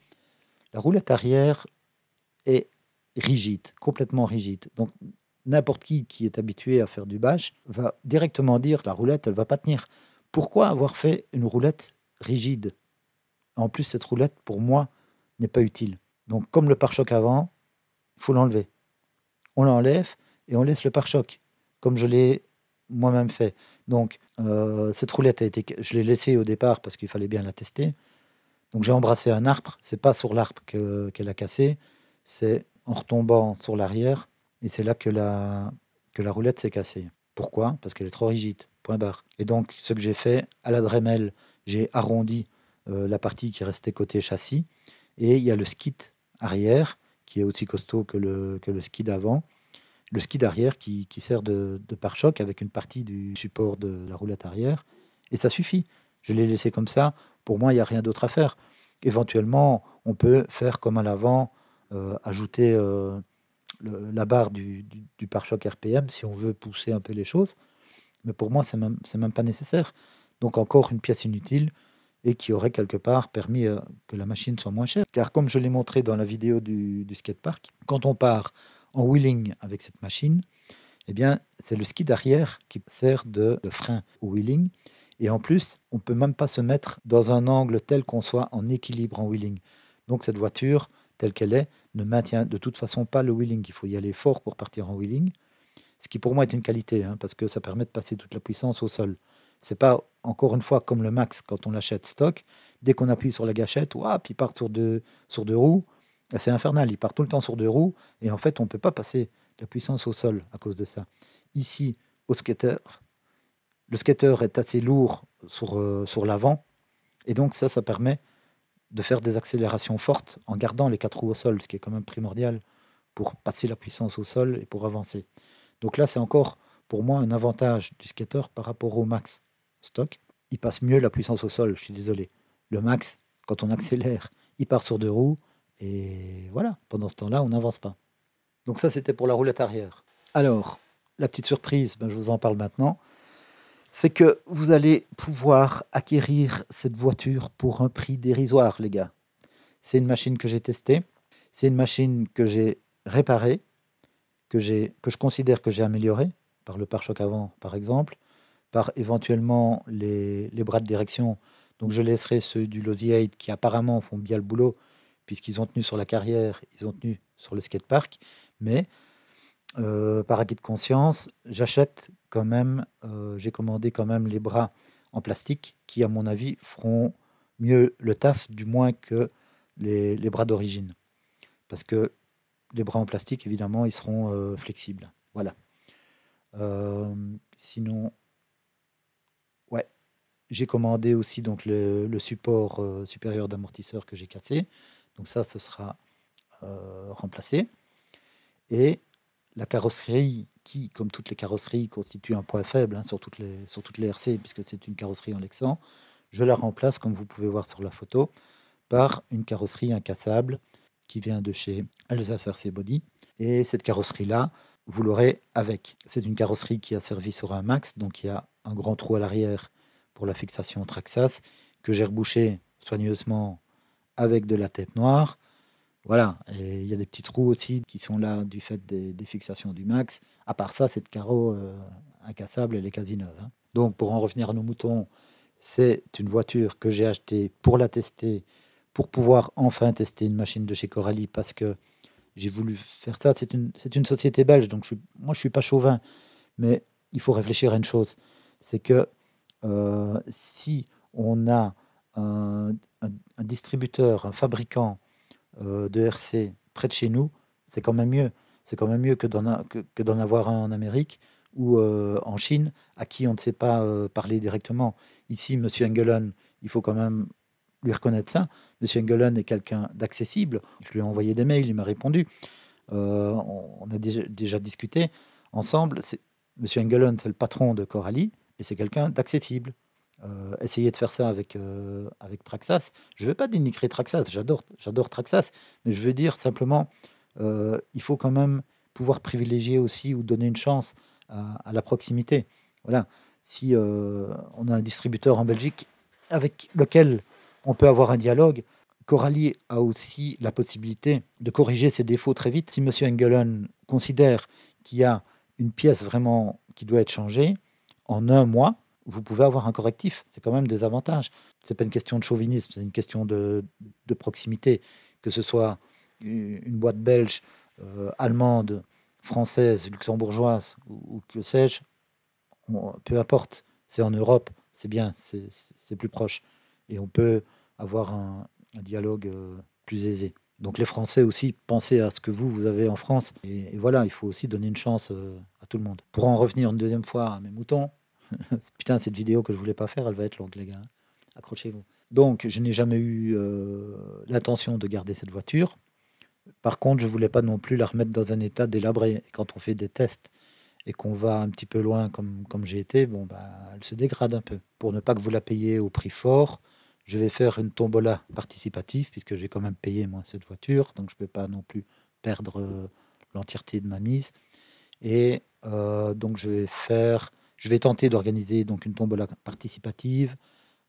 La roulette arrière est rigide, complètement rigide. Donc, n'importe qui est habitué à faire du bash va directement dire la roulette, elle ne va pas tenir. Pourquoi avoir fait une roulette rigide? En plus, cette roulette, pour moi, n'est pas utile. Donc, comme le pare-choc avant, il faut l'enlever. On l'enlève et on laisse le pare-choc, comme je l'ai moi-même fait. Donc, cette roulette, je l'ai laissée au départ parce qu'il fallait bien la tester. Donc j'ai embrassé un arbre, c'est pas sur l'arbre qu'elle a cassé, c'est en retombant sur l'arrière, et c'est là que la roulette s'est cassée. Pourquoi? Parce qu'elle est trop rigide, point barre. Et donc, ce que j'ai fait, à la Dremel, j'ai arrondi la partie qui restait côté châssis, et il y a le skid arrière, qui est aussi costaud que le skid avant, le skid arrière qui sert de pare-choc avec une partie du support de la roulette arrière, et ça suffit. Je l'ai laissé comme ça, pour moi, il n'y a rien d'autre à faire. Éventuellement, on peut faire comme à l'avant, ajouter la barre du pare-choc RPM si on veut pousser un peu les choses. Mais pour moi, c'est même pas nécessaire. Donc encore une pièce inutile et qui aurait quelque part permis que la machine soit moins chère. Car comme je l'ai montré dans la vidéo du skatepark, quand on part en wheeling avec cette machine, eh bien, c'est le skid arrière qui sert de frein au wheeling. Et en plus, on ne peut même pas se mettre dans un angle tel qu'on soit en équilibre en wheeling. Donc cette voiture, telle qu'elle est, ne maintient de toute façon pas le wheeling. Il faut y aller fort pour partir en wheeling. Ce qui pour moi est une qualité, hein, parce que ça permet de passer toute la puissance au sol. C'est pas, encore une fois, comme le Max quand on l'achète stock. Dès qu'on appuie sur la gâchette, puis il part sur deux roues. C'est infernal, il part tout le temps sur deux roues. Et en fait, on ne peut pas passer la puissance au sol à cause de ça. Ici, au skater, le skater est assez lourd sur l'avant. Et donc ça permet de faire des accélérations fortes en gardant les quatre roues au sol, ce qui est quand même primordial pour passer la puissance au sol et pour avancer. Donc là, c'est encore pour moi un avantage du skater par rapport au Max stock. Il passe mieux la puissance au sol, je suis désolé. Le Max, quand on accélère, il part sur deux roues et voilà, pendant ce temps-là, on n'avance pas. Donc ça, c'était pour la roulette arrière. Alors, la petite surprise, je vous en parle maintenant, c'est que vous allez pouvoir acquérir cette voiture pour un prix dérisoire, les gars. C'est une machine que j'ai testée, c'est une machine que j'ai réparée, que je considère que j'ai améliorée, par le pare-choc avant, par exemple, par éventuellement les bras de direction. Donc je laisserai ceux du Losi 8 qui apparemment font bien le boulot, puisqu'ils ont tenu sur la carrière, ils ont tenu sur le skatepark, mais par acquis de conscience, j'achète quand même, j'ai commandé quand même les bras en plastique qui, à mon avis, feront mieux le taf, du moins que les bras d'origine. Parce que les bras en plastique, évidemment, ils seront flexibles. Voilà. Sinon, ouais, j'ai commandé aussi donc le support supérieur d'amortisseur que j'ai cassé. Donc ça, ce sera remplacé. Et la carrosserie, qui, comme toutes les carrosseries, constitue un point faible sur toutes les RC, puisque c'est une carrosserie en Lexan, je la remplace, comme vous pouvez voir sur la photo, par une carrosserie incassable qui vient de chez Alsace RC Body. Et cette carrosserie-là, vous l'aurez avec. C'est une carrosserie qui a servi sur un Max, donc il y a un grand trou à l'arrière pour la fixation Traxas, que j'ai rebouché soigneusement avec de la tape noire. Voilà, et il y a des petits trous aussi qui sont là du fait des fixations du Max. À part ça, cette carreau incassable, elle est quasi neuve, hein. Donc, pour en revenir à nos moutons, c'est une voiture que j'ai achetée pour la tester, pour pouvoir enfin tester une machine de chez Coralie, parce que j'ai voulu faire ça. C'est une société belge, donc moi, je ne suis pas chauvin, mais il faut réfléchir à une chose. C'est que si on a un distributeur, un fabricant de RC près de chez nous, c'est quand même mieux. C'est quand même mieux que d'en avoir un en Amérique ou en Chine, à qui on ne sait pas parler directement. Ici, M. Engelen, il faut quand même lui reconnaître ça. M. Engelen est quelqu'un d'accessible. Je lui ai envoyé des mails, il m'a répondu. On a déjà discuté ensemble. M. Engelen, c'est le patron de Coralie, et c'est quelqu'un d'accessible. Essayer de faire ça avec Traxas. Je ne veux pas dénigrer Traxas, j'adore Traxas, mais je veux dire simplement, il faut quand même pouvoir privilégier aussi ou donner une chance à la proximité. Voilà. Si on a un distributeur en Belgique avec lequel on peut avoir un dialogue, Coralie a aussi la possibilité de corriger ses défauts très vite. Si M. Engelen considère qu'il y a une pièce vraiment qui doit être changée, en un mois, vous pouvez avoir un correctif. C'est quand même des avantages. C'est pas une question de chauvinisme, c'est une question de proximité. Que ce soit une boîte belge, allemande, française, luxembourgeoise ou que sais-je, peu importe. C'est en Europe, c'est bien, c'est plus proche. Et on peut avoir un dialogue plus aisé. Donc les Français aussi, pensez à ce que vous avez en France. Et voilà, il faut aussi donner une chance à tout le monde. Pour en revenir une deuxième fois à mes moutons, putain, cette vidéo que je voulais pas faire, elle va être longue, les gars. Accrochez-vous. Donc, je n'ai jamais eu l'intention de garder cette voiture. Par contre, je voulais pas non plus la remettre dans un état délabré. Et quand on fait des tests et qu'on va un petit peu loin, comme j'ai été, bon, bah, elle se dégrade un peu. Pour ne pas que vous la payiez au prix fort, je vais faire une tombola participative, puisque j'ai quand même payé moi cette voiture, donc je ne peux pas non plus perdre l'entièreté de ma mise. Et donc je vais tenter d'organiser donc une tombola participative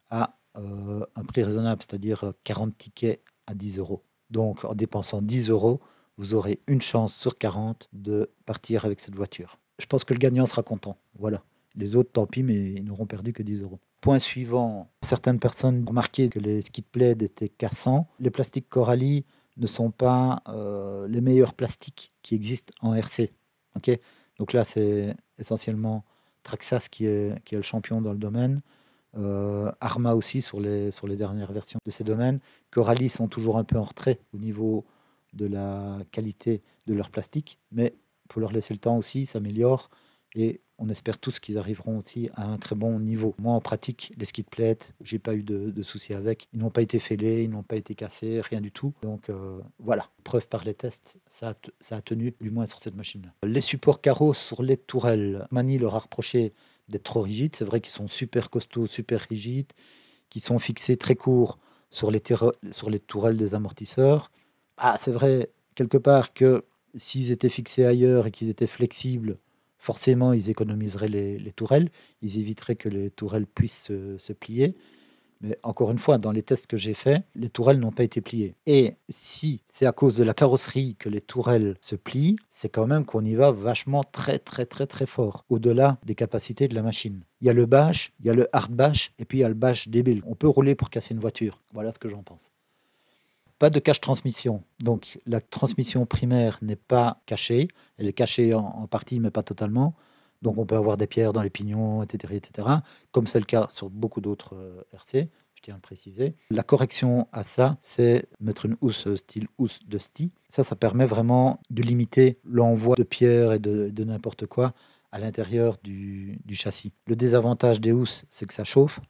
à un prix raisonnable, c'est-à-dire 40 tickets à 10 euros. Donc en dépensant 10 euros, vous aurez une chance sur 40 de partir avec cette voiture. Je pense que le gagnant sera content. Voilà. Les autres, tant pis, mais ils n'auront perdu que 10 euros. Point suivant, certaines personnes ont remarqué que les skid plates étaient cassants. Les plastiques Corally ne sont pas les meilleurs plastiques qui existent en RC. Ok. Donc là, c'est essentiellement Traxxas qui est le champion dans le domaine. Arma aussi sur les dernières versions de ces domaines. Corally sont toujours un peu en retrait au niveau de la qualité de leur plastique, mais il faut leur laisser le temps aussi, s'améliore, et on espère tous qu'ils arriveront aussi à un très bon niveau. Moi, en pratique, les skid plates, j'ai pas eu de soucis avec. Ils n'ont pas été fêlés, ils n'ont pas été cassés, rien du tout. Donc voilà, preuve par les tests, ça a tenu, du moins sur cette machine-là. Les supports carreaux sur les tourelles, Mani leur a reproché d'être trop rigides. C'est vrai qu'ils sont super costauds, super rigides, qui sont fixés très courts sur les tourelles des amortisseurs. Ah, c'est vrai, quelque part, que s'ils étaient fixés ailleurs et qu'ils étaient flexibles, forcément, ils économiseraient les tourelles. Ils éviteraient que les tourelles puissent se plier. Mais encore une fois, dans les tests que j'ai faits, les tourelles n'ont pas été pliées. Et si c'est à cause de la carrosserie que les tourelles se plient, c'est quand même qu'on y va vachement très très très très fort, au-delà des capacités de la machine. Il y a le bash, il y a le hard bash, et puis il y a le bash débile. On peut rouler pour casser une voiture. Voilà ce que j'en pense. Pas de cache transmission. Donc la transmission primaire n'est pas cachée. Elle est cachée en partie, mais pas totalement. Donc on peut avoir des pierres dans les pignons, etc., etc., comme c'est le cas sur beaucoup d'autres RC, je tiens à le préciser. La correction à ça, c'est mettre une housse style housse de STI. Ça permet vraiment de limiter l'envoi de pierres et de n'importe quoi à l'intérieur du châssis. Le désavantage des housses, c'est que ça chauffe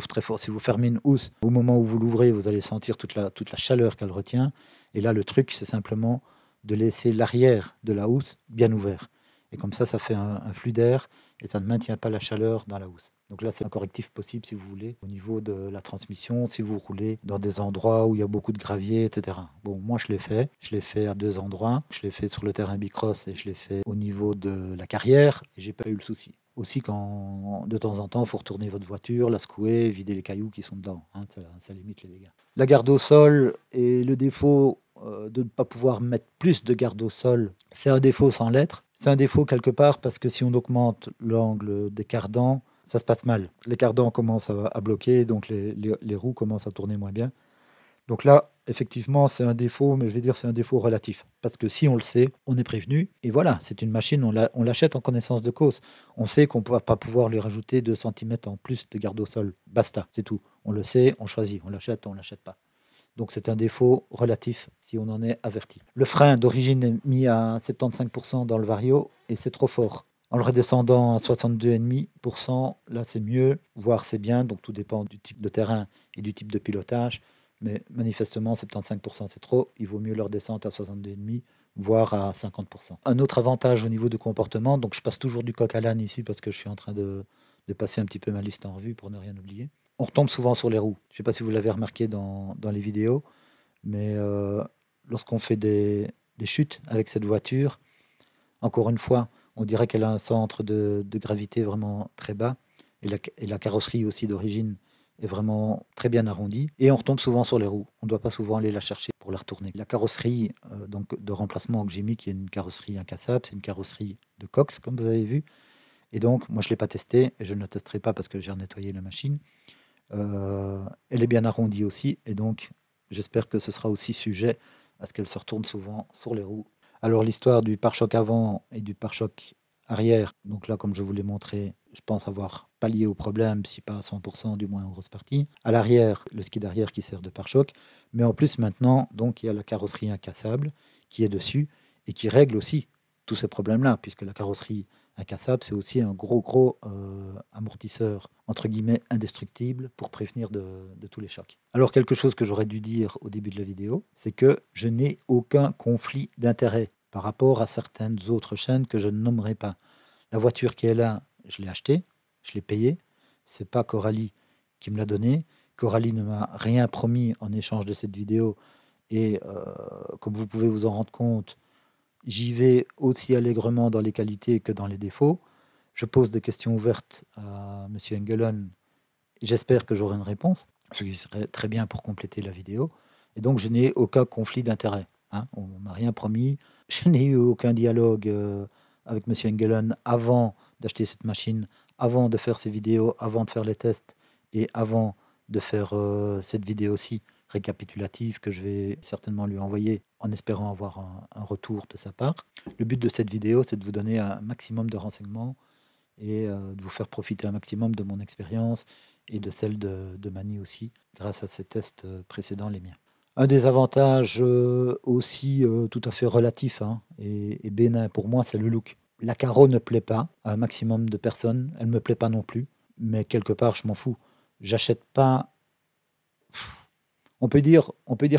très fort. Si vous fermez une housse, au moment où vous l'ouvrez, vous allez sentir toute la chaleur qu'elle retient. Et là, le truc, c'est simplement de laisser l'arrière de la housse bien ouvert. Et comme ça fait un flux d'air et ça ne maintient pas la chaleur dans la housse. Donc là, c'est un correctif possible, si vous voulez, au niveau de la transmission, si vous roulez dans des endroits où il y a beaucoup de gravier, etc. Bon, moi, je l'ai fait. Je l'ai fait à 2 endroits. Je l'ai fait sur le terrain bicross et je l'ai fait au niveau de la carrière et j'ai pas eu le souci. Aussi, quand de temps en temps, il faut retourner votre voiture, la secouer, vider les cailloux qui sont dedans. Hein, ça limite les dégâts. La garde au sol et le défaut de ne pas pouvoir mettre plus de garde au sol, c'est un défaut sans lettres. C'est un défaut quelque part parce que si on augmente l'angle des cardans, ça se passe mal. Les cardans commencent à bloquer, donc les roues commencent à tourner moins bien. Donc là, effectivement, c'est un défaut, mais je vais dire c'est un défaut relatif. Parce que si on le sait, on est prévenu. Et voilà, c'est une machine, on l'achète en connaissance de cause. On sait qu'on ne va pas pouvoir lui rajouter 2 cm en plus de garde au sol. Basta, c'est tout. On le sait, on choisit. On l'achète, on ne l'achète pas. Donc c'est un défaut relatif si on en est averti. Le frein d'origine est mis à 75% dans le Vario et c'est trop fort. En le redescendant à 62,5%, là c'est mieux, voire c'est bien, donc tout dépend du type de terrain et du type de pilotage. Mais manifestement, 75% c'est trop, il vaut mieux le redescendre à 62,5%, voire à 50%. Un autre avantage au niveau du comportement, donc je passe toujours du coq à l'âne ici parce que je suis en train de passer un petit peu ma liste en revue pour ne rien oublier. On retombe souvent sur les roues. Je ne sais pas si vous l'avez remarqué dans les vidéos, mais lorsqu'on fait des chutes avec cette voiture, encore une fois, on dirait qu'elle a un centre de gravité vraiment très bas, et la carrosserie aussi d'origine est vraiment très bien arrondie, et on retombe souvent sur les roues. On ne doit pas souvent aller la chercher pour la retourner. La carrosserie donc de remplacement que j'ai mis, qui est une carrosserie incassable, c'est une carrosserie de Cox, comme vous avez vu, et donc moi je ne l'ai pas testée, et je ne la testerai pas parce que j'ai nettoyé la machine. Elle est bien arrondie aussi, et donc j'espère que ce sera aussi sujet à ce qu'elle se retourne souvent sur les roues. Alors l'histoire du pare-choc avant et du pare-choc arrière, donc là comme je vous l'ai montré, je pense avoir pallié au problème, si pas à 100%, du moins en grosse partie. À l'arrière, le skid arrière qui sert de pare-choc. Mais en plus, maintenant, donc, il y a la carrosserie incassable qui est dessus et qui règle aussi tous ces problèmes-là, puisque la carrosserie incassable, c'est aussi un gros amortisseur, entre guillemets, indestructible pour prévenir de tous les chocs. Alors, quelque chose que j'aurais dû dire au début de la vidéo, c'est que je n'ai aucun conflit d'intérêt par rapport à certaines autres chaînes que je ne nommerai pas. La voiture qui est là, je l'ai achetée, je l'ai payée. C'est pas Coralie qui me l'a donnée. Coralie ne m'a rien promis en échange de cette vidéo. Et comme vous pouvez vous en rendre compte, j'y vais aussi allègrement dans les qualités que dans les défauts. Je pose des questions ouvertes à M. Engelon. J'espère que j'aurai une réponse, ce qui serait très bien pour compléter la vidéo. Et donc, je n'ai aucun conflit d'intérêt. Hein. On ne m'a rien promis. Je n'ai eu aucun dialogue avec M. Engelon avant d'acheter cette machine, avant de faire ces vidéos, avant de faire les tests et avant de faire cette vidéo-ci récapitulative que je vais certainement lui envoyer en espérant avoir un retour de sa part. Le but de cette vidéo, c'est de vous donner un maximum de renseignements et de vous faire profiter un maximum de mon expérience et de celle de Mani aussi, grâce à ces tests précédents, les miens. Un des avantages aussi tout à fait relatif et bénin pour moi, c'est le look. La Caro ne plaît pas à un maximum de personnes, elle ne me plaît pas non plus, mais quelque part, je m'en fous. J'achète pas... On peut dire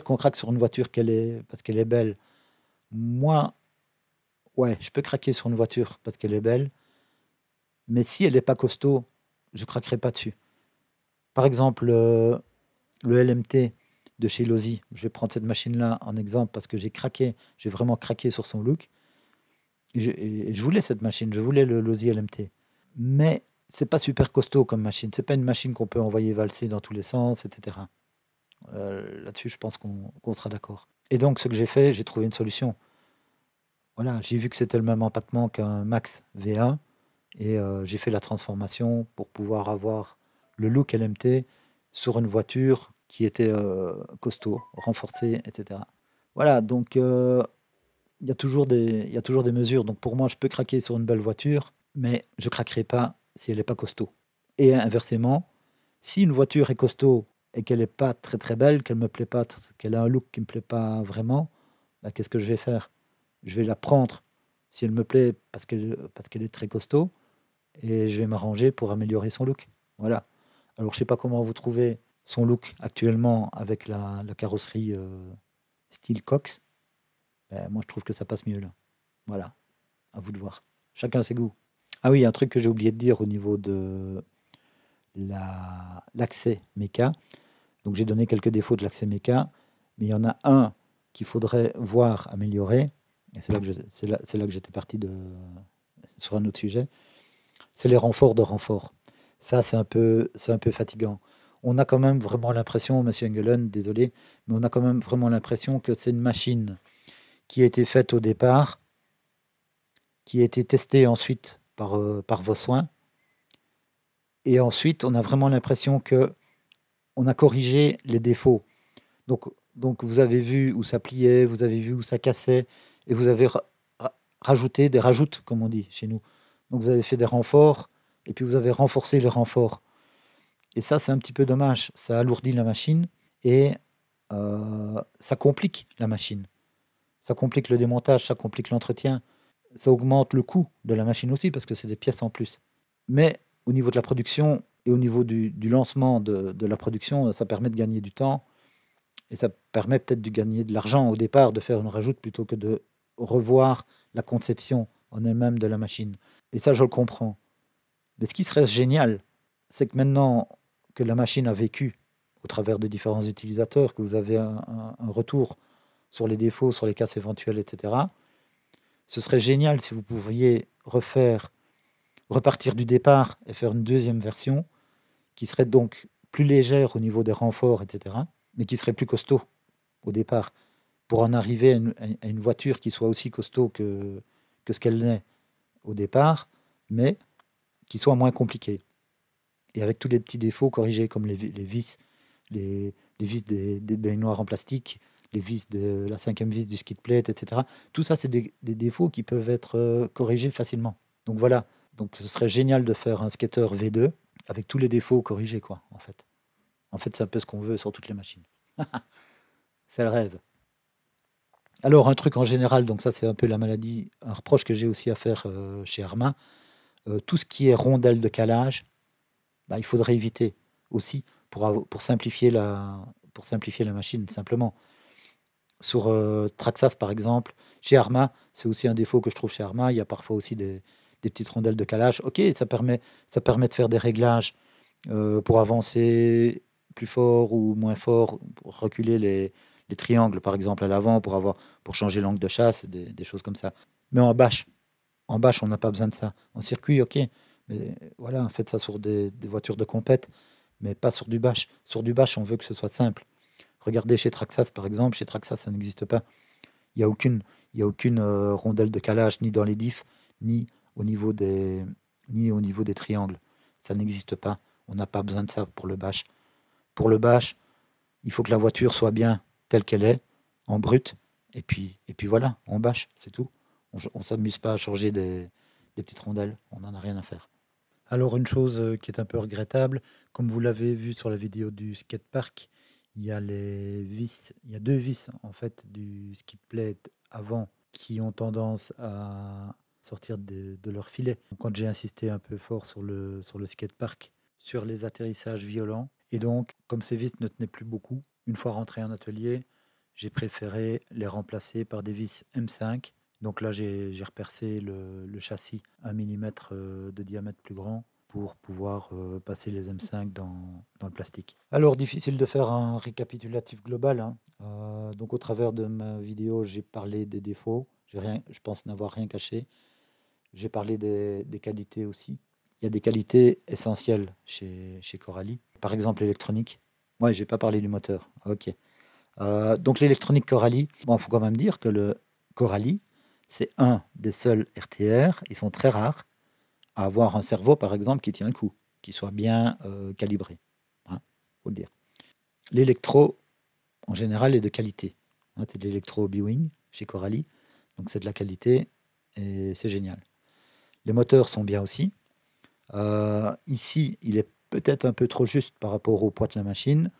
qu'on craque sur une voiture parce qu'elle est belle. Moi, ouais, je peux craquer sur une voiture parce qu'elle est belle, mais si elle n'est pas costaud, je craquerai pas dessus. Par exemple, le LMT de chez Losi, je vais prendre cette machine-là en exemple parce que j'ai vraiment craqué sur son look. Et je voulais cette machine, je voulais le Losi LMT. Mais c'est pas super costaud comme machine, c'est pas une machine qu'on peut envoyer valser dans tous les sens, etc. Là-dessus, je pense qu'on sera d'accord. Et donc, ce que j'ai fait, j'ai trouvé une solution. Voilà, j'ai vu que c'était le même empattement qu'un Max V1 et j'ai fait la transformation pour pouvoir avoir le look LMT sur une voiture qui était costaud, renforcée, etc. Voilà, donc il y a toujours des mesures. Donc pour moi, je peux craquer sur une belle voiture, mais je ne craquerai pas si elle n'est pas costaud. Et inversement, si une voiture est costaud et qu'elle n'est pas très très belle, qu'elle me plaît pas, qu'elle a un look qui me plaît pas vraiment, bah, qu'est-ce que je vais faire? Je vais la prendre si elle me plaît parce qu'elle est très costaud et je vais m'arranger pour améliorer son look. Voilà. Alors je sais pas comment vous trouvez son look actuellement avec la carrosserie style Cox. Ben, moi je trouve que ça passe mieux là. Voilà. À vous de voir. Chacun ses goûts. Ah oui, un truc que j'ai oublié de dire au niveau de l'accès méca. Donc j'ai donné quelques défauts de l'accès méca, mais il y en a un qu'il faudrait voir améliorer. Et c'est là que j'étais parti sur un autre sujet. C'est les renforts de renforts. Ça, c'est un peu fatigant. On a quand même vraiment l'impression, Monsieur Engelon, désolé, mais on a quand même vraiment l'impression que c'est une machine qui a été faite au départ, qui a été testée ensuite par vos soins, et ensuite on a vraiment l'impression que on a corrigé les défauts. Donc vous avez vu où ça pliait, vous avez vu où ça cassait, et vous avez rajouté des rajoutes, comme on dit chez nous. Donc vous avez fait des renforts, et puis vous avez renforcé les renforts. Et ça, c'est un petit peu dommage. Ça alourdit la machine, et ça complique la machine. Ça complique le démontage, ça complique l'entretien. Ça augmente le coût de la machine aussi, parce que c'est des pièces en plus. Mais au niveau de la production, et au niveau du lancement de la production, ça permet de gagner du temps, et ça permet peut-être de gagner de l'argent au départ, de faire une rajoute plutôt que de revoir la conception en elle-même de la machine. Et ça, je le comprends. Mais ce qui serait génial, c'est que maintenant que la machine a vécu au travers de différents utilisateurs, que vous avez un retour sur les défauts, sur les casses éventuelles, etc., ce serait génial si vous pouviez repartir du départ et faire une deuxième version qui serait donc plus légère au niveau des renforts, etc., mais qui serait plus costaud au départ, pour en arriver à une voiture qui soit aussi costaud que ce qu'elle n'est au départ, mais qui soit moins compliquée. Et avec tous les petits défauts corrigés, comme les vis, les vis des baignoires en plastique, les vis de la 5e vis du skid plate, etc. Tout ça, c'est des défauts qui peuvent être corrigés facilement. Donc voilà, Donc ce serait génial de faire un skater V2 avec tous les défauts corrigés, quoi, en fait. En fait, c'est un peu ce qu'on veut sur toutes les machines. C'est le rêve. Alors, un truc en général, donc ça, c'est un peu la maladie, un reproche que j'ai aussi à faire chez Arma. Tout ce qui est rondelle de calage, bah, il faudrait éviter aussi pour simplifier la machine, simplement. Sur Traxxas, par exemple, chez Arma, c'est aussi un défaut que je trouve chez Arma. Il y a parfois aussi des petites rondelles de calage. Ok, ça permet de faire des réglages pour avancer plus fort ou moins fort, pour reculer les triangles, par exemple, à l'avant, pour changer l'angle de chasse, des choses comme ça. Mais en bâche, on n'a pas besoin de ça. En circuit, ok. Mais voilà, faites ça sur des voitures de compète, mais pas sur du bâche. Sur du bâche, on veut que ce soit simple. Regardez chez Traxxas, par exemple. Chez Traxxas, ça n'existe pas. Il n'y a aucune, il y a aucune rondelle de calage, ni dans les diffs, ni au niveau des, ni au niveau des triangles. Ça n'existe pas. On n'a pas besoin de ça pour le bâche. Pour le bâche, il faut que la voiture soit bien telle qu'elle est, en brut, et puis voilà, on bâche, c'est tout. On ne s'amuse pas à changer des petites rondelles, on n'en a rien à faire. Alors une chose qui est un peu regrettable, comme vous l'avez vu sur la vidéo du skatepark, il y a les vis, il y a deux vis en fait du skid plate avant qui ont tendance à sortir de leur filet. Donc, quand j'ai insisté un peu fort sur le skatepark, sur les atterrissages violents, et donc comme ces vis ne tenaient plus beaucoup, une fois rentré en atelier, j'ai préféré les remplacer par des vis M5. Donc là, j'ai repercé le châssis 1 millimètre de diamètre plus grand pour pouvoir passer les M5 dans le plastique. Alors, difficile de faire un récapitulatif global, hein. Donc, au travers de ma vidéo, j'ai parlé des défauts. Je pense n'avoir rien caché. J'ai parlé des qualités aussi. Il y a des qualités essentielles chez Coralie. Par exemple, l'électronique. Ouais, j'ai pas parlé du moteur. Ok. Donc, l'électronique Coralie, bon, il faut quand même dire que le Coralie, c'est un des seuls RTR, ils sont très rares, à avoir un cerveau, par exemple, qui tient le coup, qui soit bien calibré. Hein, faut le dire. L'électro, en général, est de qualité. Hein, c'est de l'électro B-Wing chez Coralie, donc c'est de la qualité et c'est génial. Les moteurs sont bien aussi. Ici, il est peut-être un peu trop juste par rapport au poids de la machine,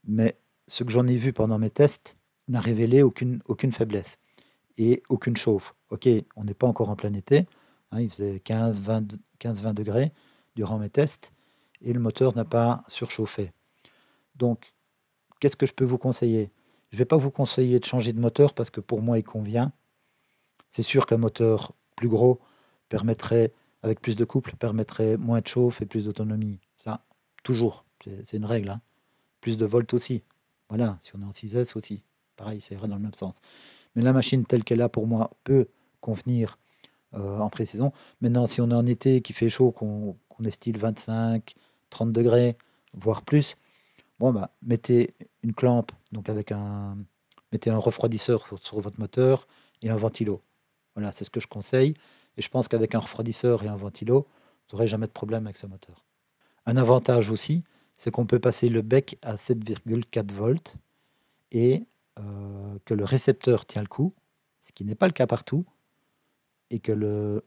mais ce que j'en ai vu pendant mes tests n'a révélé aucune faiblesse et aucune chauffe. Ok, on n'est pas encore en plein été, hein, il faisait 15-20 degrés durant mes tests et le moteur n'a pas surchauffé. Donc, qu'est-ce que je peux vous conseiller? Je ne vais pas vous conseiller de changer de moteur parce que pour moi, il convient. C'est sûr qu'un moteur plus gros permettrait, avec plus de couple, permettrait moins de chauffe et plus d'autonomie. Ça, toujours, c'est une règle, hein. Plus de volts aussi. Voilà, si on est en 6S aussi, pareil, ça ira dans le même sens. Mais la machine telle qu'elle a pour moi peut convenir en pré-saison. Maintenant, si on est en été, qu'il fait chaud, qu'on est style 25, 30 degrés, voire plus, bon, bah, mettez une clampe, donc mettez un refroidisseur sur votre moteur et un ventilo. Voilà, c'est ce que je conseille. Et je pense qu'avec un refroidisseur et un ventilo, vous n'aurez jamais de problème avec ce moteur. Un avantage aussi, c'est qu'on peut passer le bec à 7,4 volts et que le récepteur tient le coup, ce qui n'est pas le cas partout, et que le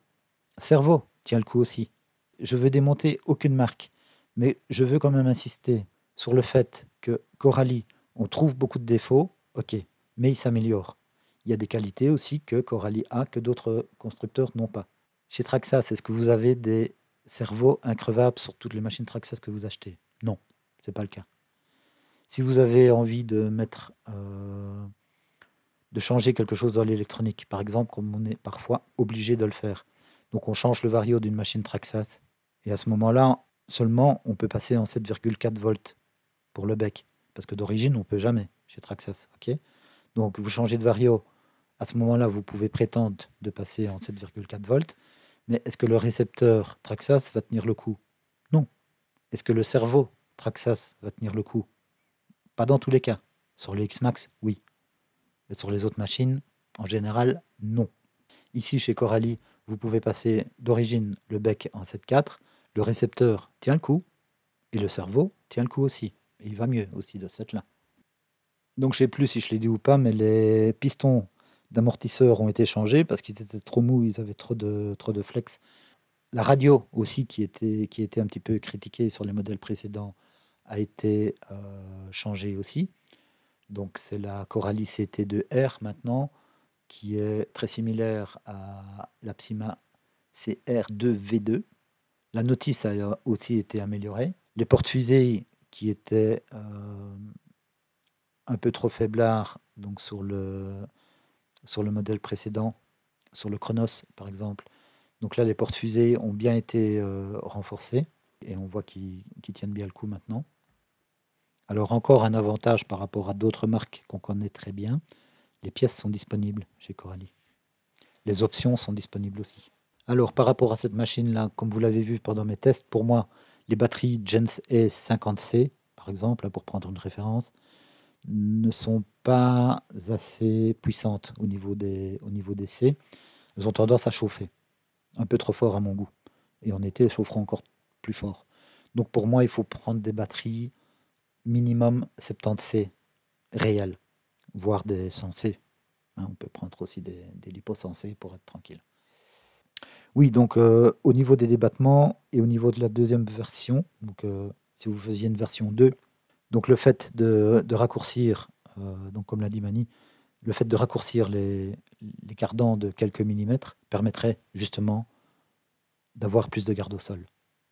cerveau tient le coup aussi. Je veux démonter aucune marque, mais je veux quand même insister sur le fait que Coralie, on trouve beaucoup de défauts, ok, mais il s'améliore. Il y a des qualités aussi que Coralie a, que d'autres constructeurs n'ont pas. Chez Traxxas, est-ce que vous avez des cerveaux increvables sur toutes les machines Traxxas que vous achetez? Non, ce n'est pas le cas. Si vous avez envie de changer quelque chose dans l'électronique, par exemple, comme on est parfois obligé de le faire, donc on change le vario d'une machine Traxxas, et à ce moment-là, seulement, on peut passer en 7,4 volts pour le bec, parce que d'origine, on ne peut jamais chez Traxxas. Ok, donc vous changez de vario, à ce moment-là, vous pouvez prétendre de passer en 7,4 volts, mais est-ce que le récepteur Traxxas va tenir le coup? Non. Est-ce que le cerveau Traxxas va tenir le coup? Pas dans tous les cas. Sur le X-Max, oui. Mais sur les autres machines, en général, non. Ici, chez Coralie, vous pouvez passer d'origine le bec en 7,4, le récepteur tient le coup, et le cerveau tient le coup aussi. Et il va mieux aussi de ce fait-là. Donc je ne sais plus si je l'ai dit ou pas, mais les pistons d'amortisseur ont été changés parce qu'ils étaient trop mous, ils avaient trop de flex. La radio aussi, qui était un petit peu critiquée sur les modèles précédents, a été changée aussi. Donc c'est la Coralie CT2R maintenant, qui est très similaire à la Psyma CR2V2. La notice a aussi été améliorée. Les portes-fusées qui étaient un peu trop faiblards donc sur le modèle précédent, sur le Chronos par exemple. Donc là, les portes-fusées ont bien été renforcées et on voit qu'ils tiennent bien le coup maintenant. Alors encore un avantage par rapport à d'autres marques qu'on connaît très bien, les pièces sont disponibles chez Coralie. Les options sont disponibles aussi. Alors par rapport à cette machine-là, comme vous l'avez vu pendant mes tests, pour moi, les batteries Gens E50C, par exemple, pour prendre une référence, ne sont pas assez puissantes au niveau des C. Elles ont tendance à chauffer, un peu trop fort à mon goût. Et en été, elles chaufferont encore plus fort. Donc pour moi, il faut prendre des batteries minimum 70C réelles, voire des 100C. On peut prendre aussi des LiPo 100C pour être tranquille. Oui, donc au niveau des débattements et au niveau de la deuxième version, donc si vous faisiez une version 2, donc le fait de raccourcir, donc comme l'a dit Mani, le fait de raccourcir les cardans de quelques millimètres permettrait justement d'avoir plus de garde au sol.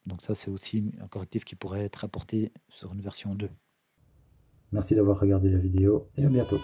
Donc ça, c'est aussi un correctif qui pourrait être apporté sur une version 2. Merci d'avoir regardé la vidéo et à bientôt.